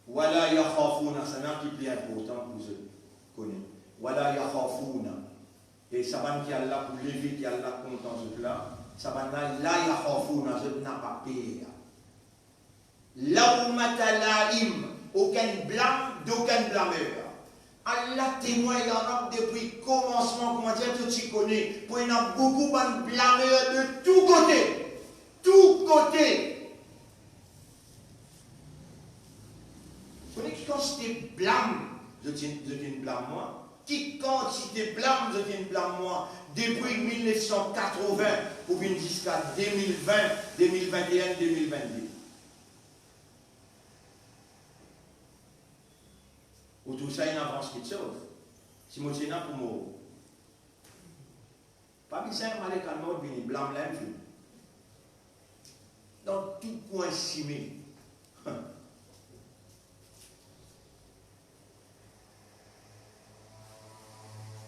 Wala yakhafuna, c'est un qui est important pour vous connaître. Wala yakhafuna. Et ça va qui a là pour lever, qui a là content ce là, ça va là yakhafuna, je n'ai pas peur. Là où matalaim, aucun blâme, d'aucun blâmeur. Allah témoigne depuis le commencement, comment dire, tout tu connais, pour y avoir beaucoup de blâmeurs de tous côtés. Tous côtés. Vous connaissez qui quantité blâme, je tiens blâme moi. Qui quantité blâme, je tiens blâme moi. Depuis 1980 pour venir jusqu'à 2020, 2021, 2022. Ou tout ça, il y a une avance qui te sauve. Si moi, c'est pour moi. Pas besoin de aller à l'autre, il blâme l'infini. Dans tout coin simé.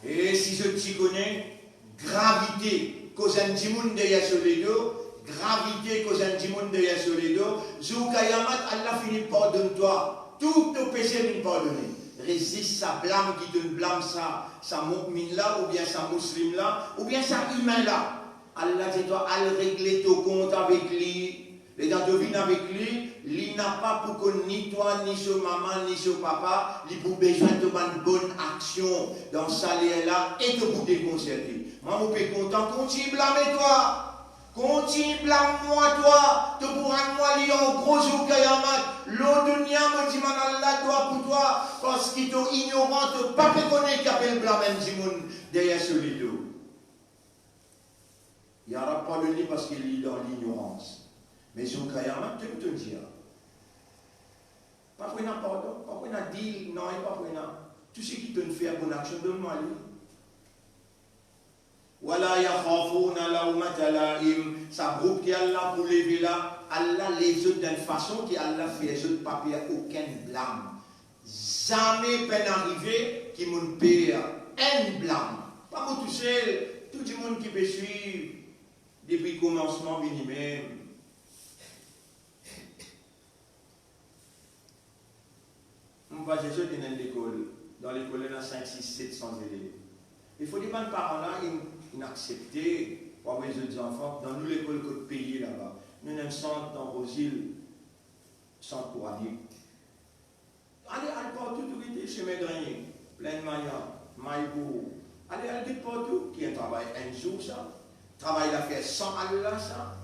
Et si je t'y connais, gravité, cause un dimoun de Yasoledo, gravité, cause un dimoun de Yasoledo, Zoukayamat, Allah finit pardonne-toi. Tout nos péchés viennent pardonner. Résiste sa blâme qui te blâme sa mu'min là, ou bien sa musulman là, ou bien sa humain là. Allah dit toi, al régler ton compte avec lui, les gens devinent avec lui, il n'a pas pour que ni toi, ni ce maman, ni ce papa, il pour besoin de une bonne action dans ce salaire là et de pour déconcerter. Moi, je suis content, continue blâmer toi. Continue, blâme-moi, toi, te pourras moi lier en gros jour Kayamat. L'autre dunya me dit, man Allah, toi pour toi, parce qu'il est ignorant, te pas connaître qu'il appelle blâme Jimoun derrière ce lido. Il n'y aura pas le lit parce qu'il est dans l'ignorance. Mais jour Kayamat, tu peux te dire. Pas pour un pardon, pas pour un deal, non, pas pour un. Tout ce qui te fait bonne action, donne-moi lui. Wala yakhafuna lawmata laim, ça groupe qui Allah pour lever là, Allah les autres d'une façon qui Allah fait les autres pas payer aucun blâme. Jamais peine arrivé qui m'ont payé un blâme. Pas moi tout seul, tout le monde qui peut suivre depuis le commencement minimum. On va Jésus dans l'école, dans l'école il y a 5, 6, 700 élèves. Il faut dire que les parents-là, ils acceptent pour avoir les autres enfants. Dans nous, l'école que payer là-bas. Nous avons un centre dans Rosil, centre pour aller. Allez, partout, tout était chez Médranier, plein de Mayan, Maïbou. Allez, partout, qui a travaillé un jour, ça. Travail à faire sans Allah, ça.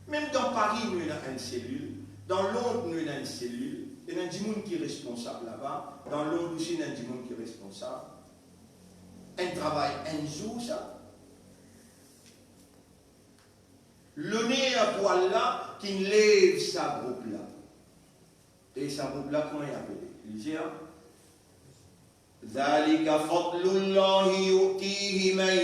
Même dans Paris, nous avons une cellule. Dans Londres, nous avons une cellule. Il y a un monde qui est responsable là-bas. Dans Londres aussi, il y a un monde qui est responsable. Un travail un jour, ça. L'honneur pour Allah qui lève sa groupe-là. Et sa groupe-là, comment il appelle? Il dit, ذَلِكَ فَضْلُ اللَّهِ يُؤْتِيهِ مَنْ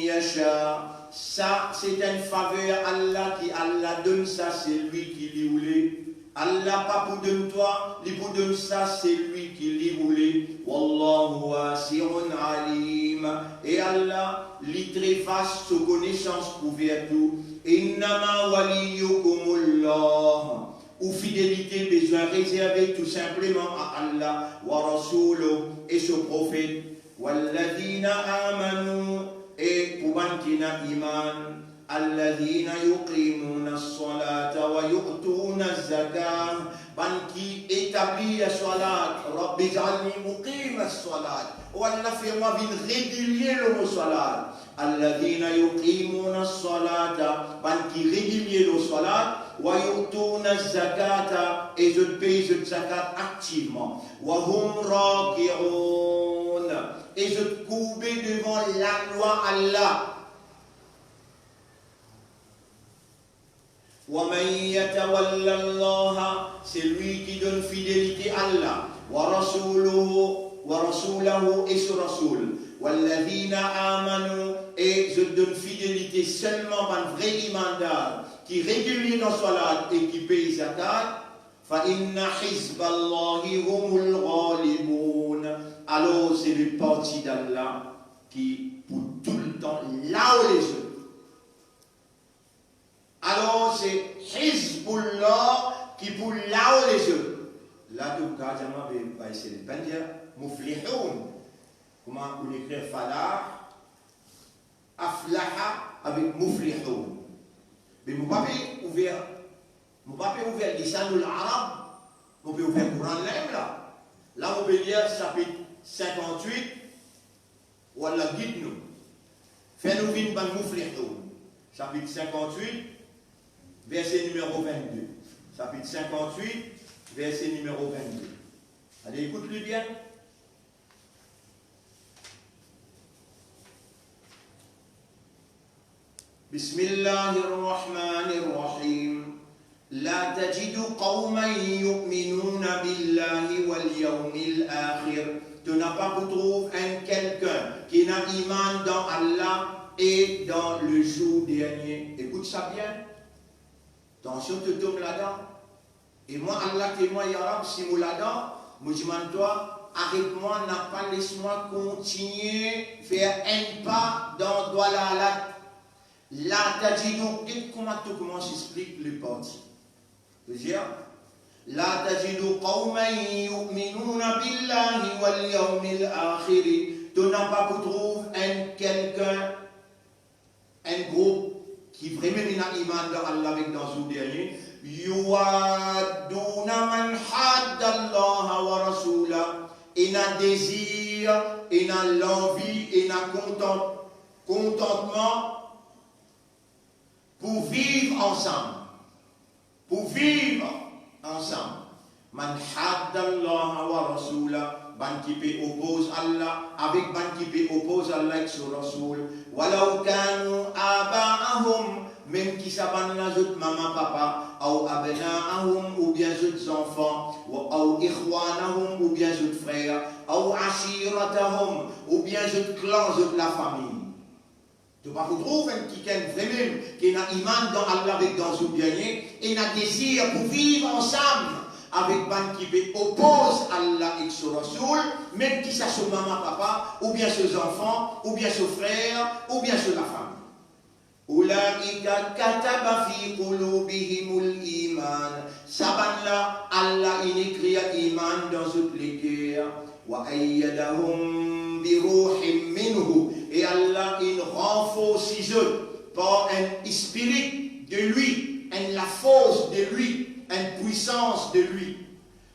يَشَاءُ. Ça, c'est une faveur Allah qui Allah donne ça, c'est lui qui l'y voulait. Allah pas pour donner toi, il pour donner ça, c'est lui qui l'y voulait. Wallahu wasi'un alim. Et Allah, il très vaste sa connaissance couverte tout. Innama waliyukumullah. Ou fidélité, besoin réservé tout simplement à Allah, wa Rasoul et son prophète. Walladina amanu. Et pour bantina iman. الذين يقيمون الصلاة ويؤتون الزكاة ban qui établit la salat Rabbi ij'alni muqim as-salat ou Allah fait-moi vin régulier le mot salat alladhina yuqimuna as-salata ban qui régulier le salat wa yu'tuna az-zakata et je paye le zakat activement wa hum raki'un et je courbe devant la loi Allah. وَمَنْ يَتَوَلَّ اللَّهَ, c'est lui qui donne fidélité à Allah. وَرَسُولُهُ, wa rasulahu et ce rasoul. Walladhina amanu et je donne fidélité seulement à un vrai imandar qui régulier dans salat et qui paye zakat. Fa inna hizballahi humul ghalibun. Alors c'est le parti d'Allah qui pour tout le temps là où les yeux. Alors c'est Hizbullah qui pour là où les yeux. Là tout cas j'aimerais pas essayer de dire muflihun. Comment on écrit falah, aflaha avec muflihun. Mais mon papier ouvert lisanul arab, mon papier ouvert Coran là. Là on peut lire chapitre 58 ou Allah guide-nous. Fais-nous vite ban muflihun. Chapitre 58 verset numéro 22. Chapitre 58 verset numéro 22. Allez écoute-le bien. بسم الله الرحمن الرحيم لا تجد قوما يؤمنون بالله واليوم الآخر. Tu n'as pas pour trouver un quelqu'un qui n'a iman dans Allah et dans le jour dernier. Écoute ça bien. Attention, tu tombes là-dedans. Et moi, Allah témoin, ya Rab, si moi là-dedans, moi je demande toi, arrête-moi, n'a pas, laisse-moi continuer, faire un pas dans Douala. La tajidou, comment tu commences à expliquer le parti? C'est-à-dire, la tajidou qawman yu'minuna billahi wal yawmil akhir. Tu n'as pas pour trouver un quelqu'un, un groupe qui vraiment n'a iman dans Allah avec dans ce dernier. Yuwadduna man hadda Allah wa rasula. Il a désir, il a l'envie, il a contentement pour vivre ensemble. Pour vivre ensemble. Man hadda Allah wa rasula. Ban qui peut oppose Allah avec ban qui peut oppose Allah avec son rasoul. Walau kanu aba'ahum. Même qui s'abandonnent à autres maman, papa, ou abna'ahum, ou bien autres enfants, ou ikhwanahum, ou bien autres frères, ou ashiratahum, ou bien autres clans, autres la famille. Tu vas retrouver quelqu'un vraiment qui a iman dans Allah avec dans son dernier et a désir pour vivre ensemble avec ban qui oppose Allah et son rasoul, même qui ça son maman, papa, ou bien ses enfants, ou bien ses frères, ou bien sur la famille. Ulaika kataba fi qulubihimul iman. Sabanla Allah il écrit iman dans toutes les cœurs. Wa ayyadahum bi ruhim minhu. Et Allah il renforce eux par un esprit de lui, la force de lui, une puissance de lui.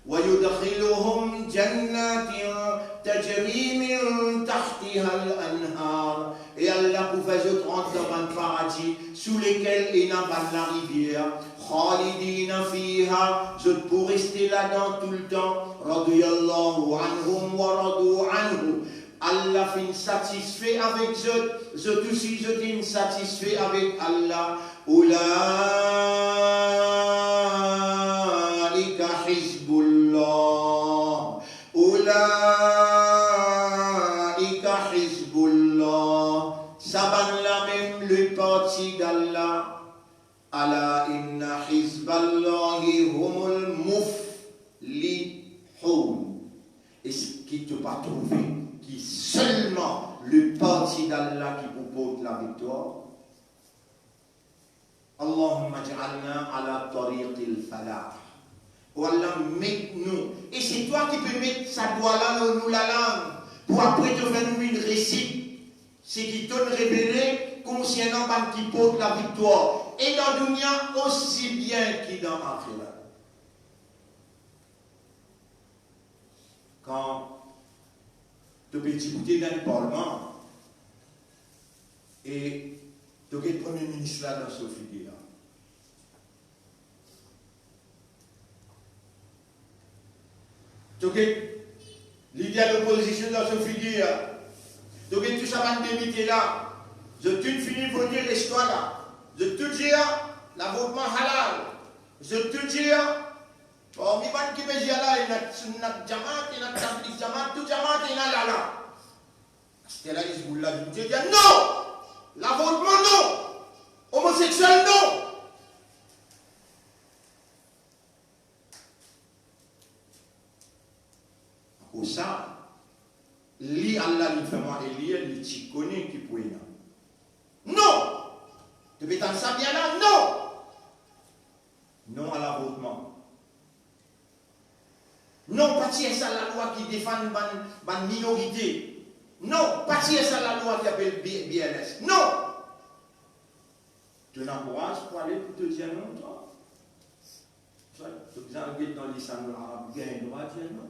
Wa yudkhiluhum jannatin tajri min tahtiha al-anhar. Et Allah pour faire eux rentrer dans un paradis sous lesquels il y a la rivière. Khalidina fiha, je pour rester là-dedans tout le temps. Radiyallahu anhum wa radu anhu. Allah fin satisfait avec eux, je aussi je fin satisfait avec Allah. Ulaika hizbullah. Ulaika hizbullah. Saban la même le parti d'Allah. Ala inna hizballahi humul muflihun. Et ce qui te pas trouvé, qui seulement le parti d'Allah qui propose la victoire. Allahumma ja'alna ala tariqil falah. Oh Allah, mets-nous. Et c'est toi qui peux mettre sa doigt là, nous la langue, pour après te faire nous une récite. C'est qui te révélé concernant qui porte la victoire. Et dans le dunya aussi bien que dans l'akhirat. Quand tu peux discuter dans le Parlement et tu as le Premier ministre là dans ce figure. Tu as l'idée de l'opposition dans ce figure. Tu as tout ça dans le là. Je te finis pour dire l'histoire là. Je te dis la votement halal. Je te dis Bon, mi ban qui me dit là, il y a sunnat jamaat, il y a tabligh jamaat, tout jamaat, il y a là. C'était là, Hizbullah, je dis non! L'avortement, non! Homosexuel, non! Pour ça, li Allah lui fait moi et li tu connais qui peut y non! Tu peux t'en ça bien là? Non! Non à l'avortement. Non, pas tirer ça la loi qui défend une minorité. Non, pas tirer ça la loi qui appelle BLS. Non! Tu l'encourages pour aller pour te dire non, toi? Tu as dans les salons arabes, il y a un droit à dire non.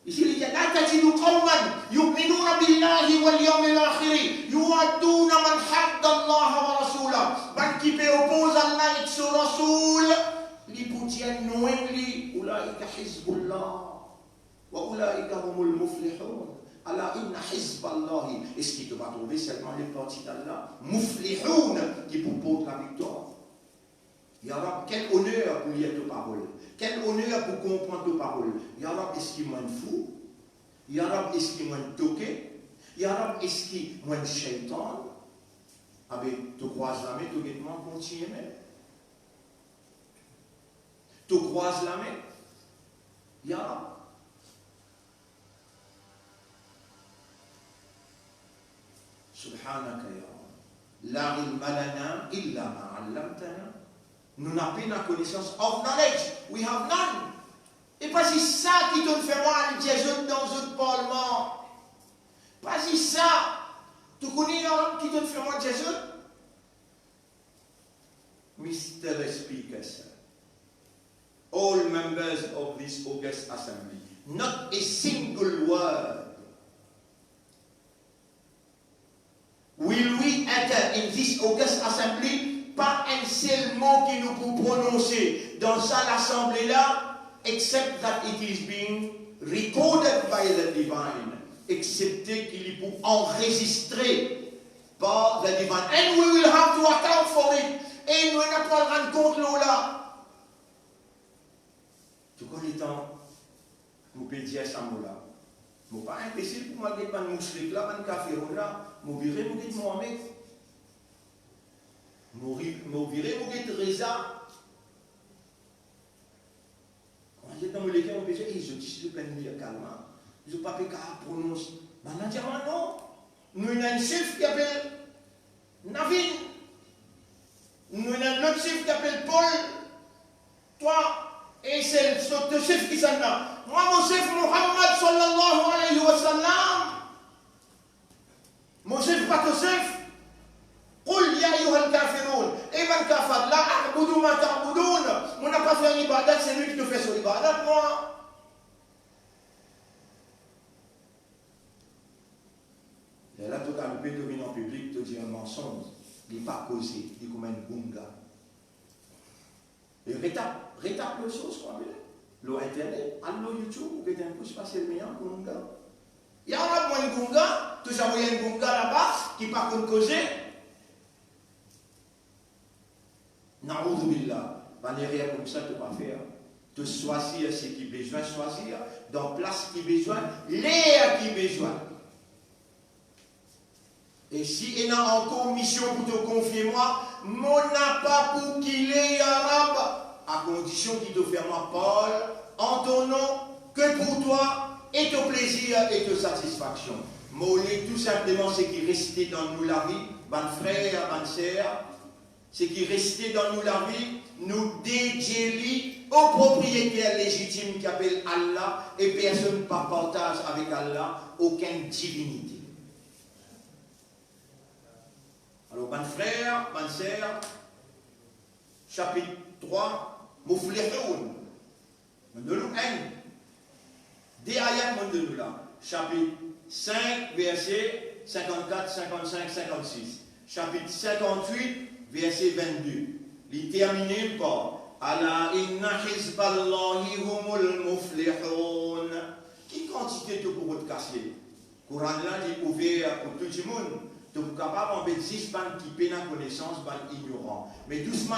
Ici, il dit لا تجد قوما يؤمنون بالله واليوم الآخر يوادون من حد الله ورسوله من qui peut opposer Allah et son Rasoul li pour dire non li أولئك حزب الله وأولئك هم المفلحون Allah inna hizb Allah. Est-ce qu'il te va trouver seulement les parties d'Allah Muflihoun qui propose la victoire. Ya Rab, quel honneur pour lire tes paroles. Quel honneur pour comprendre tes paroles. Ya Rab, est-ce qu'il m'a fou? Ya Rab, est-ce qu'il m'a toqué? Ya Rab, est-ce qu'il m'a shaitan? Avec tu croises la main, tu guettement continue même. Tu croises la main. Ya Rab. Subhanaka ya Rab. La ilma lana illa ma 'allamtana. Nous n'avons pas la connaissance of knowledge. We have none. Et pas si ça qui te fait mal, Jésus dans un parlement. Pas si ça. Tu connais un homme qui te fait mal, Jésus? Mr. Speaker, sir. All members of this august assembly. Not a single word will we utter in this august assembly. Pas un seul mot qui nous peut prononcer dans ça l'assemblée-là, except that it is being recorded by the divine, excepté qu'il est pour enregistrer par the divine. And we will have to account for it. Et nous n'avons pas le rendre compte là. Tout comme les temps, vous pouvez dire ça mot-là. Je ne suis pas imbécile pour moi, je ne suis pas un mousselik là, un café là, je vais virer, je vais dire Mohamed. Mourir, Teresa. Quand j'étais dans le légué, on peut dire, je dis, je peux lire calmement. Je ne peux pas prononcer. Maintenant, je dis, non. Nous avons un chef qui appelle Navin. Nous avons un autre chef qui appelle Paul. Toi, et c'est le chef qui s'en a. Moi, mon chef Muhammad sallallahu alayhi wa sallam. Mon chef, pas ton chef. قل يا أيها الكافرون et man kafar la a'budu ma ta'budun. On n'a pas fait une ibadat, c'est lui qui te fait son ibadat, moi. Et là, tout à l'heure, tu viens en public, tu dis un mensonge, il n'est pas causé, il est comme un gunga. Et rétape les choses, quoi, le internet, allo YouTube, ou que tu as un coup, je passe le meilleur gunga. Il y a un gunga, tu as envoyé un gunga là-bas, qui n'est pas causer. Na'oudhu billah, rien comme ça, tu ne peux pas faire. De choisir ce qui est besoin, choisir, dans place qui est besoin, l'air qui est besoin. Et si il y a encore mission pour te confier moi, mon n'a pas pour qu'il est arabe, à condition qu'il te fait moi, Paul, en ton nom, que pour toi, et ton plaisir et ta satisfaction. Mollet, tout simplement, ce qui restait dans nous la vie, ban frère, ban sœur, ce qui restait dans nous la vie, nous dédier au propriétaire légitime qui appelle Allah et personne ne partage avec Allah aucune divinité. Alors, ban frère, ban sœur, chapitre 3, Muflihoun, de nous haine. Des ayats de nous là. Chapitre 5, verset 54, 55, 56. Chapitre 58, verset 22. Il termine par Ala inna hizballahi humul muflihun. Qui quantité de pour te casser? Coran là, il est ouvert pour tout le monde. tu es capable de 6 ban qui peine la connaissance, ban ignorant. Mais doucement,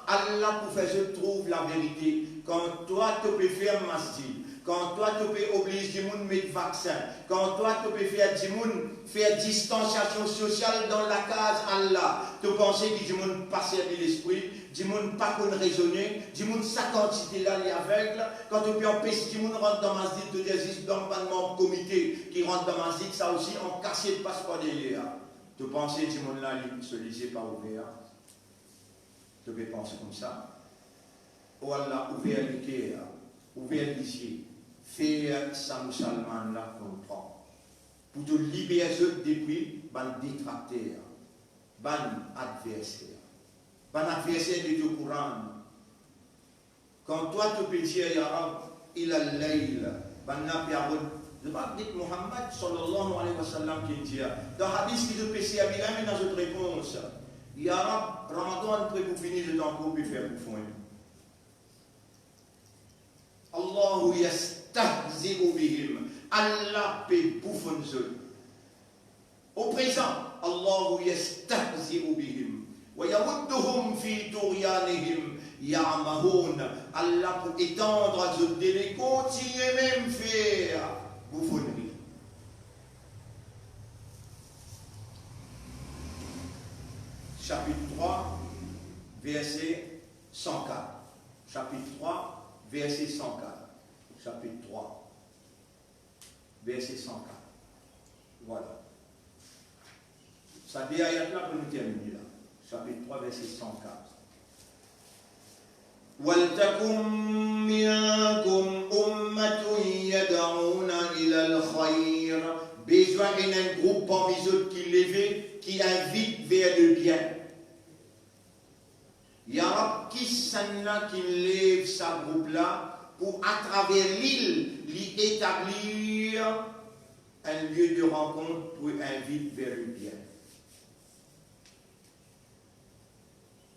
Allah pour faire je trouve la vérité. Quand toi, tu peux faire masjid, quand toi, tu peux obliger les gens à mettre vaccin, quand toi, tu peux faire des gens faire distanciation sociale dans la case Allah, tu penses que les gens pas servir l'esprit, les gens pas raisonner, les gens sa quantité là, les aveugles, quand tu peux empêcher les gens rentrer dans masjid, tu dis dans le comité qui rentre dans masjid, ça aussi, on casse le passeport derrière. Tu penses que les gens là, se lycée pas ouvert. Tu peux penser comme ça. Oh Allah, ouvert le cœur, ouvert les yeux, faire ça musulman là comprend. Pour te libérer depuis ban détracteur, ban adversaire. Ban adversaire de ton Coran. Quand toi tu peux dire, Ya Rab, il a l'ail, ban na piarod. Le pape dit Muhammad sallallahu alayhi wa sallam qui dit, dans le hadith qui te péché à bien, dans notre réponse, Ya Rab, Ramadan prêt pour finir le temps pour faire pour fond. Allah yastahzi'u bihim. Allah peut bouffonner. Au présent, Allah yastahzi'u bihim. Wa yamudduhum fi tughyanihim ya'mahun. Allah peut étendre à ce délai, continuer même faire bouffonnerie. Chapitre 3, verset 104. Chapitre 3, verset 104. Chapitre 3, verset 104. Voilà. Ça dit ayat là pour nous terminer là. Chapitre 3, verset 104. وَلْتَكُمْ مِنْكُمْ أُمَّةٌ يَدْعُونَ إِلَى الْخَيْرِ. Besoin d'un groupe parmi eux qui lève, qui invite vers le bien. Il y a qui s'en qui lève sa groupe là pour à travers l'île établir un lieu de rencontre pour inviter vers le bien.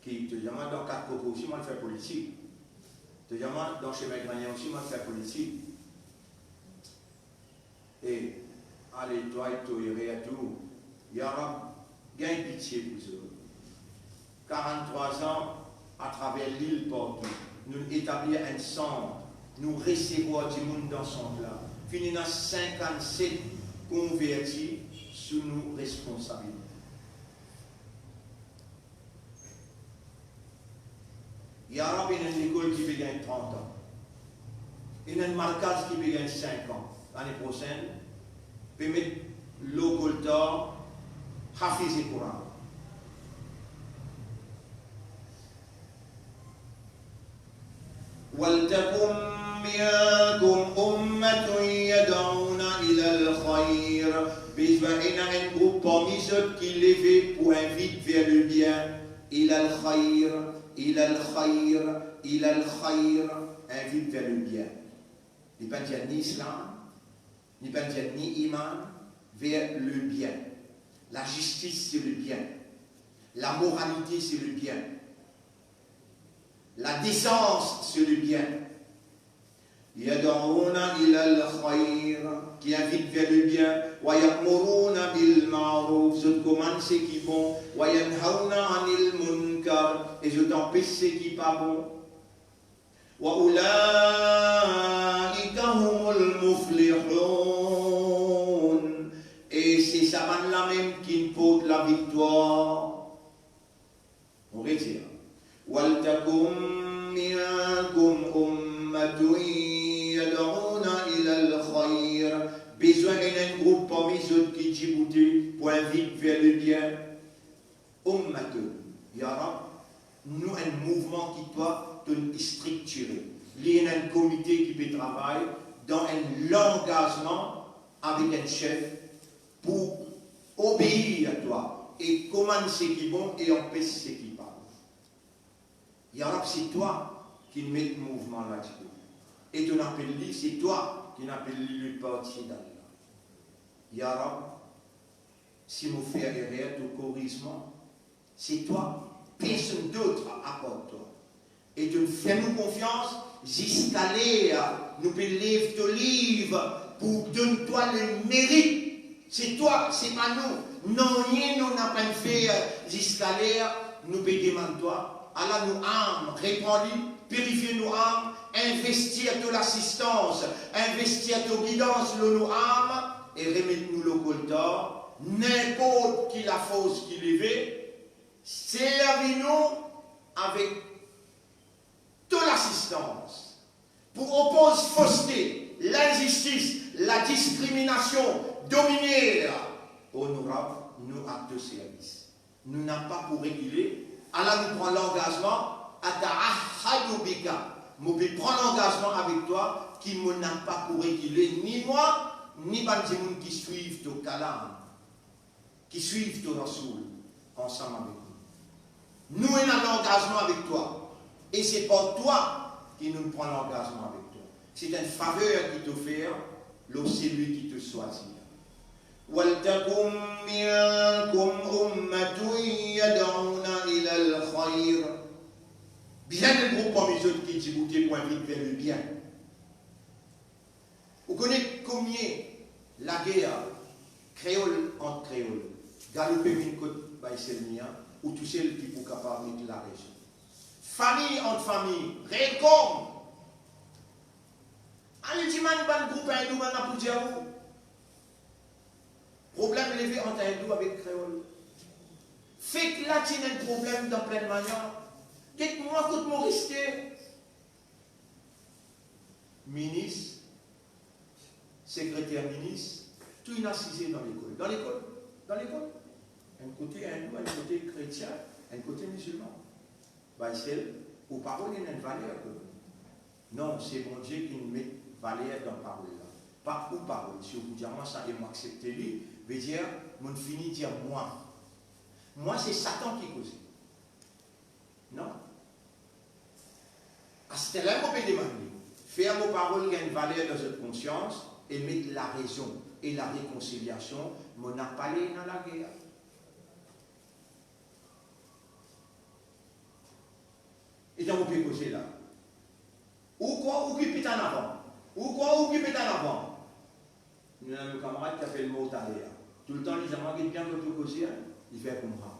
Qui te demande dans 4 coco aussi, moi, de faire politique. Te demande dans chez Maigranien aussi, moi, de faire politique. Et, allez, toi, et toi, et tout, il y aura gain pitié pour eux. 43 ans à travers l'île partout, nous établir un centre, nous recevoir du monde dans son plan. Fini dans 57 convertis sous nos responsabilités. Il y a une école qui peut gagner 30 ans. Il y a une marquage qui peut gagner 5 ans. L'année prochaine, peut mettre l'eau coltor, hafiz et Coran. وَلْتَكُمْ مِنْكُمْ أُمَّةٌ يَدْعُونَ إِلَى الْخَيْرِ. Besoin d'un groupe parmi ceux qui lèvent pour inviter vers le bien. إِلَى الْخَيْرِ. إِلَى الْخَيْرِ. إِلَى الْخَيْرِ. Invite vers le bien. Il n'y a pas dire ni islam, il n'y a pas dire ni iman, vers le bien. La justice, c'est le bien. La moralité, c'est le bien. La décence, c'est le bien. Yad'una ila al-khayr, qui invite vers le bien. Wa ya'muruna bil ma'ruf, je commande ce qui est bon. Wa yanhauna 'anil munkar, et je t'empêche ce qui n'est pas bon. Wa ulaika humul muflihun, et c'est ça là même qui porte la victoire. On retire. وَلْتَكُمْ مِنْكُمْ أُمَّةٌ يَدْعُونَ إِلَى الْخَيْرِ. Besoin d'un groupe parmi ceux qui djiboutent pour inviter vers le bien. Ummatun. Il y aura nous un mouvement qui doit être structuré. Il y a un comité qui peut travailler dans un engagement avec un chef pour obéir à toi et commander ce qui est bon et empêcher ce qui est pas. Yarab, c'est toi qui mets le mouvement là-dessus. Et ton appel, c'est toi qui n'appelles le parti d'Allah. Yarab, si mon frère est réel, ton corrigement, c'est toi, personne d'autre à part toi. Et tu fais-nous confiance, jusqu'à l'air, nous pouvons lire ton livre pour donner toi le mérite. C'est toi, c'est pas nous. Non, rien nous n'a pas fait jusqu'à l'air, nous pédimons toi. Allah nous âme, répandu, purifier nos âmes, investir de l'assistance, investir de guidance de nos âmes, et remettre nous le coltor, n'importe qui la fausse qui l'éveille, servez-nous avec toute l'assistance pour opposer fausseté, l'injustice, la discrimination, dominer, honorable, nous actes de service. Nous n'avons pas pour réguler. Allah nous prend l'engagement à ta'ahadubika. Nous prend l'engagement avec toi qui ne n'a pas pour réguler ni moi, ni les gens qui suivent ton kalam, qui suivent ton rasoul, ensemble avec nous. Nous avons l'engagement avec toi. Et c'est pour toi qui nous prend l'engagement avec toi. C'est une faveur qui t'offre, c'est lui qui te choisit. وَلْتَكُمْ مِنْكُمْ أُمَّةٌ يَدْعُونَ إِلَى الْخَيْرِ. Bien le groupe parmi eux qui dit bouter pour inviter vers le bien. Vous connaissez combien la guerre créole entre créole, galoper une côte by Selmia, ou tout celle qui est capable de la région. Famille entre famille, récom. Allez, dis-moi, un groupe hindou, on a pour dire vous. Problème levé entre hindou avec créole. Fait que là, tu as un problème dans pleine manière. Dites-moi, tout mon resté. Ministre, secrétaire ministre, tout une assisé dans l'école. Dans l'école. Un côté hindou, un côté chrétien, un côté musulman. Baïsel, aux paroles, il y a une valeur. Non, c'est mon Dieu qui nous met valeur dans la parole. Pas ou parole. Si vous dites moi ça et moi accepter lui, veut dire, mon fini dire moi. Moi, c'est Satan qui cause. Non. À ce là on peut demander. Faire vos paroles qui ont une valeur dans votre conscience et mettre la raison et la réconciliation, mon n'a pas allé dans la guerre. Et donc, on peut causer là. Ou quoi, ou qui peut en avant. Ou quoi, ou qui peut en avant. Nous avons un camarade qui a fait le mot taler. Tout le temps, il dit, moi, il bien votre causer, il fait comme ça.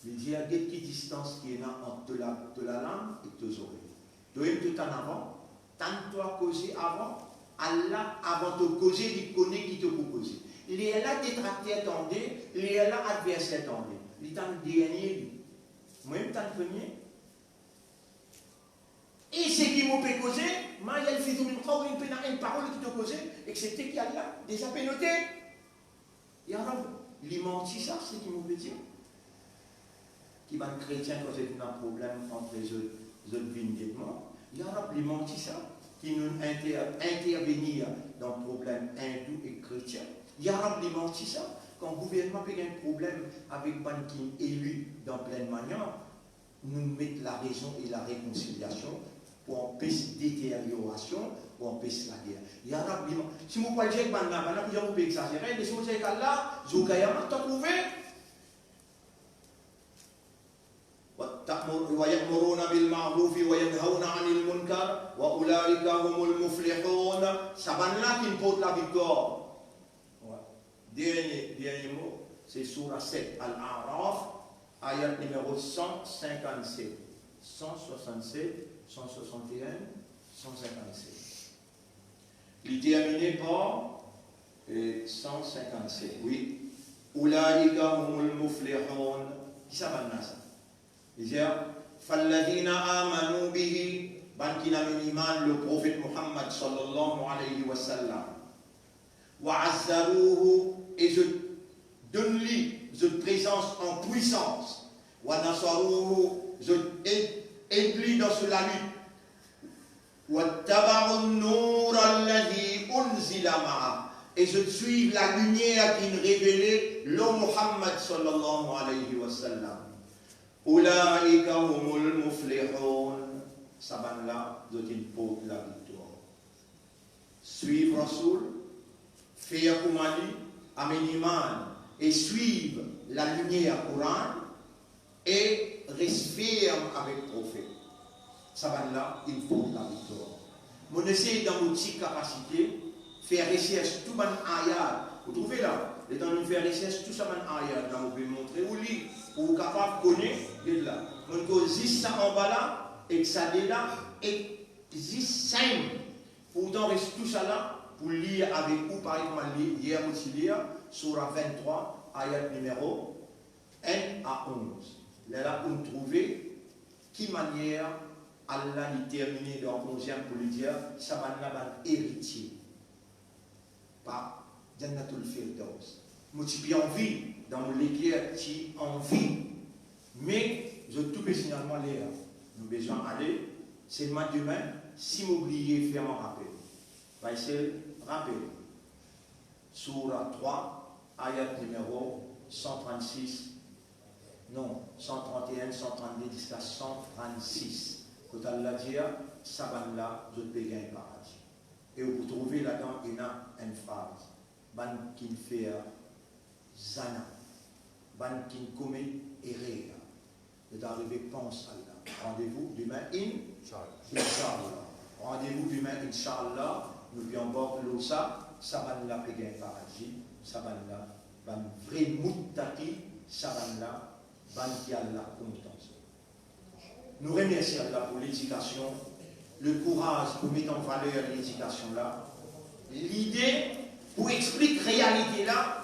Il dit, il y a une petite distance qui est là entre la langue et tes oreilles. Tu es tout en avant. Tant-toi causer avant. Allah, avant de causer, il connaît qui te peut causer. Il est là détracté attendez, il est là adversaire attendez. Il est dans le dernier. Moi-même, dans le premier. Et ce qui m'a fait causer, moi, il y a le fait une parole qui t'a causé, et que c'était qu'il y a là, déjà pénoté. Et alors, il mentit ça, c'est ce qui m'a fait dire. Qui va être chrétien quand c'est un problème entre les autres vignes, il a il mentit ça, qui nous intervenir dans le problème hindou et chrétien. Il a il mentit ça, quand le gouvernement a un problème avec Bankin élu dans pleine manière, nous mettons la raison et la réconciliation pour empêcher la détérioration, pour empêcher la guerre. Il y a un si vous pouvez dire que vous pouvez exagérer, mais si vous dites que là, vous avez trouvé. وَيَأْمُرُونَ بِالْمَعْرُوفِ وَيَنْهَوْنَ عَنِ الْمُنْكَرِ وَأُولَٰئِكَ هُمُ الْمُفْلِحُونَ. Ça va là qui porte la victoire. Dernier mot, c'est Surah 7, Al-A'raf, ayat numéro 157. 167, 161, 157. Il est terminé par 157. Oui. Oulaïka humul muflihun. Qui ça va là ça? Il dit Falladina amanu bihi. Bankina miniman le prophète Muhammad sallallahu alayhi wa sallam. Wa azzaruhu. Et je donne-lui cette présence en puissance. Wa nasaruhu. Je inclus dans cela lutte. Et je suis la lumière qui nous révélait le Muhammad sallallahu alayhi wa sallam. Ulaika humul muflihun. Saban-là, je t'importe la victoire. Suivre Rasoul, faire comme Ali, Améniman, et suivre la lumière Coran, et reste ferme avec le prophète. Ça va là, il faut la victoire. Mon essaye dans notre capacité, faire recherche tout le ayat Vous trouvez là, et dans nous faire les cesses, tout ça, là, vous pouvez montrer, ou lire, pour vous capable de connaître, et là. Donc, ça en bas là, et que ça est là, et 5. Pourtant, reste tout ça là, pour lire avec vous, par exemple, hier aussi lire, Surah 23, ayat numéro 1 à 11. Là, vous trouvez qui manière Allah y terminer dans le 11e pour lui dire, ça va être héritier. Par Jannatul Firdaus. Moi, je suis envie, dans mon l'équerre, qui envie. Mais, je tout peux signalement l'air. Nous besoin aller, c'est le matin demain, si vous oubliez, faire un rappel. Va essayer rappel. Surah 3, ayat numéro 136, non, 131, 132, jusqu'à 136. Quand Allah dit, ça va là, je peux gagner paradis. Et vous trouvez là-dedans une phrase. Ban qui fait zana. Ban qui commet erreur. Vous arrivez, pense à Allah. Rendez-vous demain, Inch'Allah. Rendez-vous demain, Inch'Allah. Nous viens bord l'eau ça va là péguer paradis. Ça va là. Ban vrai moutaki. Ça va là. Ban qui a la compétence. Nous remercions Allah pour l'éducation. Le courage pour mettre en valeur l'éducation là, l'idée pour expliquer réalité là,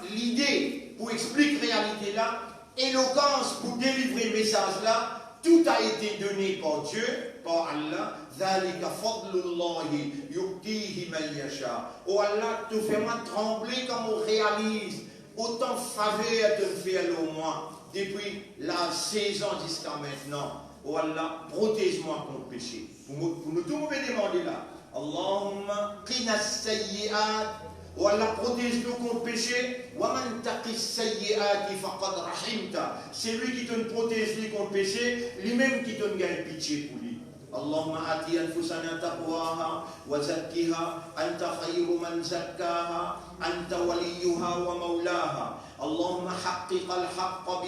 éloquence pour délivrer le message là, tout a été donné par Dieu, par Allah. Zalika fadlullahi yu'tihi man yasha. Oh Allah, te fais-moi trembler comme on réalise autant de faveur te fait au moins depuis la saison jusqu'à maintenant. Oh Allah, protège-moi contre le péché. Pour nous tout nous demander là. Allahumma qina sayyi'at. Oh Allah, protège-nous contre le péché. Wa man taqis sayyi'ati faqad rahimta. C'est lui qui te protège contre le péché, lui-même qui te gagne pitié pour lui. Allahumma ati anfusana taqwaha wa zakkiha anta khayru man zakkaha anta waliyuha wa mawlaha. Allahumma haqqiq al-haqqa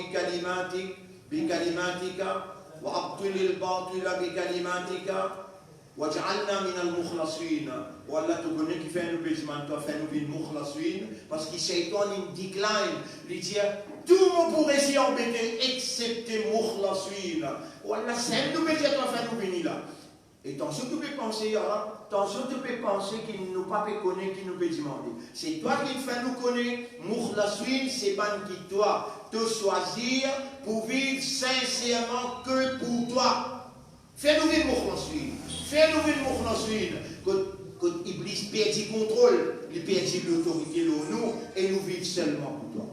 bikalimatika وأبطل الباطل بكلماتك واجعلنا من المخلصين. والله تقولنا كيف nous besoin toi faire nous une مخلصين parce que Shaitan il décline il dit tout le monde pourrait s'y embêter excepté مخلصين. والله c'est nous besoin toi faire nous venir là. Et tant que tu peux penser, qu'il ne nous pas connaître, qu'il nous peut demander. C'est toi qui fais nous connaître. Moukhlasuin, c'est pas qui toi te choisir pour vivre sincèrement que pour toi. Fais-nous vivre Moukhlasuin. Quand Iblis perd le contrôle, il perd l'autorité de nous et nous vivons seulement pour toi.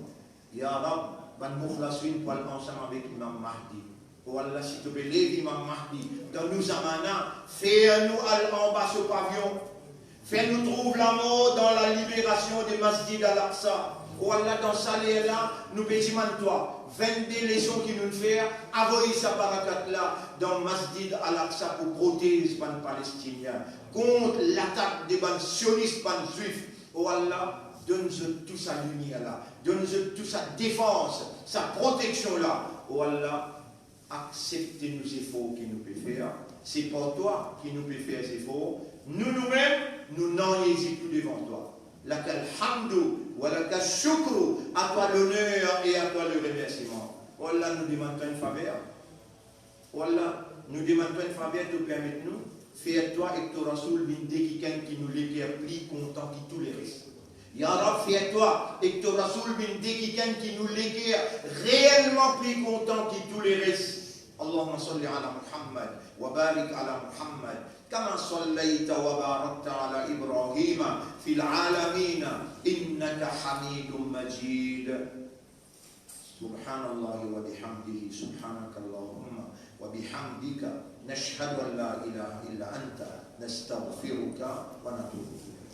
Ya Rab, ban Moukhlasuin pour aller ensemble avec Imam Mahdi. Oh Allah, s'il te plaît, lève Imam Mahdi dans nous amana, fais-nous aller en bas ce pavillon, fais-nous trouver la mort dans la libération des Masjid al-Aqsa. Oh Allah, dans ça là, nous bénissons toi, 22 leçons qui nous font, envoyer sa barakat là, dans Masjid al-Aqsa pour protéger les Palestiniens, contre l'attaque des sionistes, juifs. Oh Allah, donne-nous tout sa lumière là, donne-nous toute sa défense, sa protection là. Oh Allah, acceptez nos efforts qu'il nous peut faire. C'est pas toi qui nous peut faire ces efforts. Nous-mêmes, nous n'en hésitons plus devant toi. Lakal hamdu wa lakal shukru. À toi l'honneur et à toi le remerciement. Allah nous demande une faveur. Allah nous demande une faveur de permettre-nous faire toi et ton Rasoul quelqu'un qui nous l'éclaire plus content que tous les restes. Ya Rab, fais-toi et ton Rasoul quelqu'un qui nous l'éclaire réellement plus content que tous les restes. اللهم صل على محمد وبارك على محمد كما صليت وباركت على إبراهيم في العالمين إنك حميد مجيد. سبحان الله وبحمده سبحانك اللهم وبحمدك نشهد أن لا إله إلا أنت نستغفرك ونتوب إليك.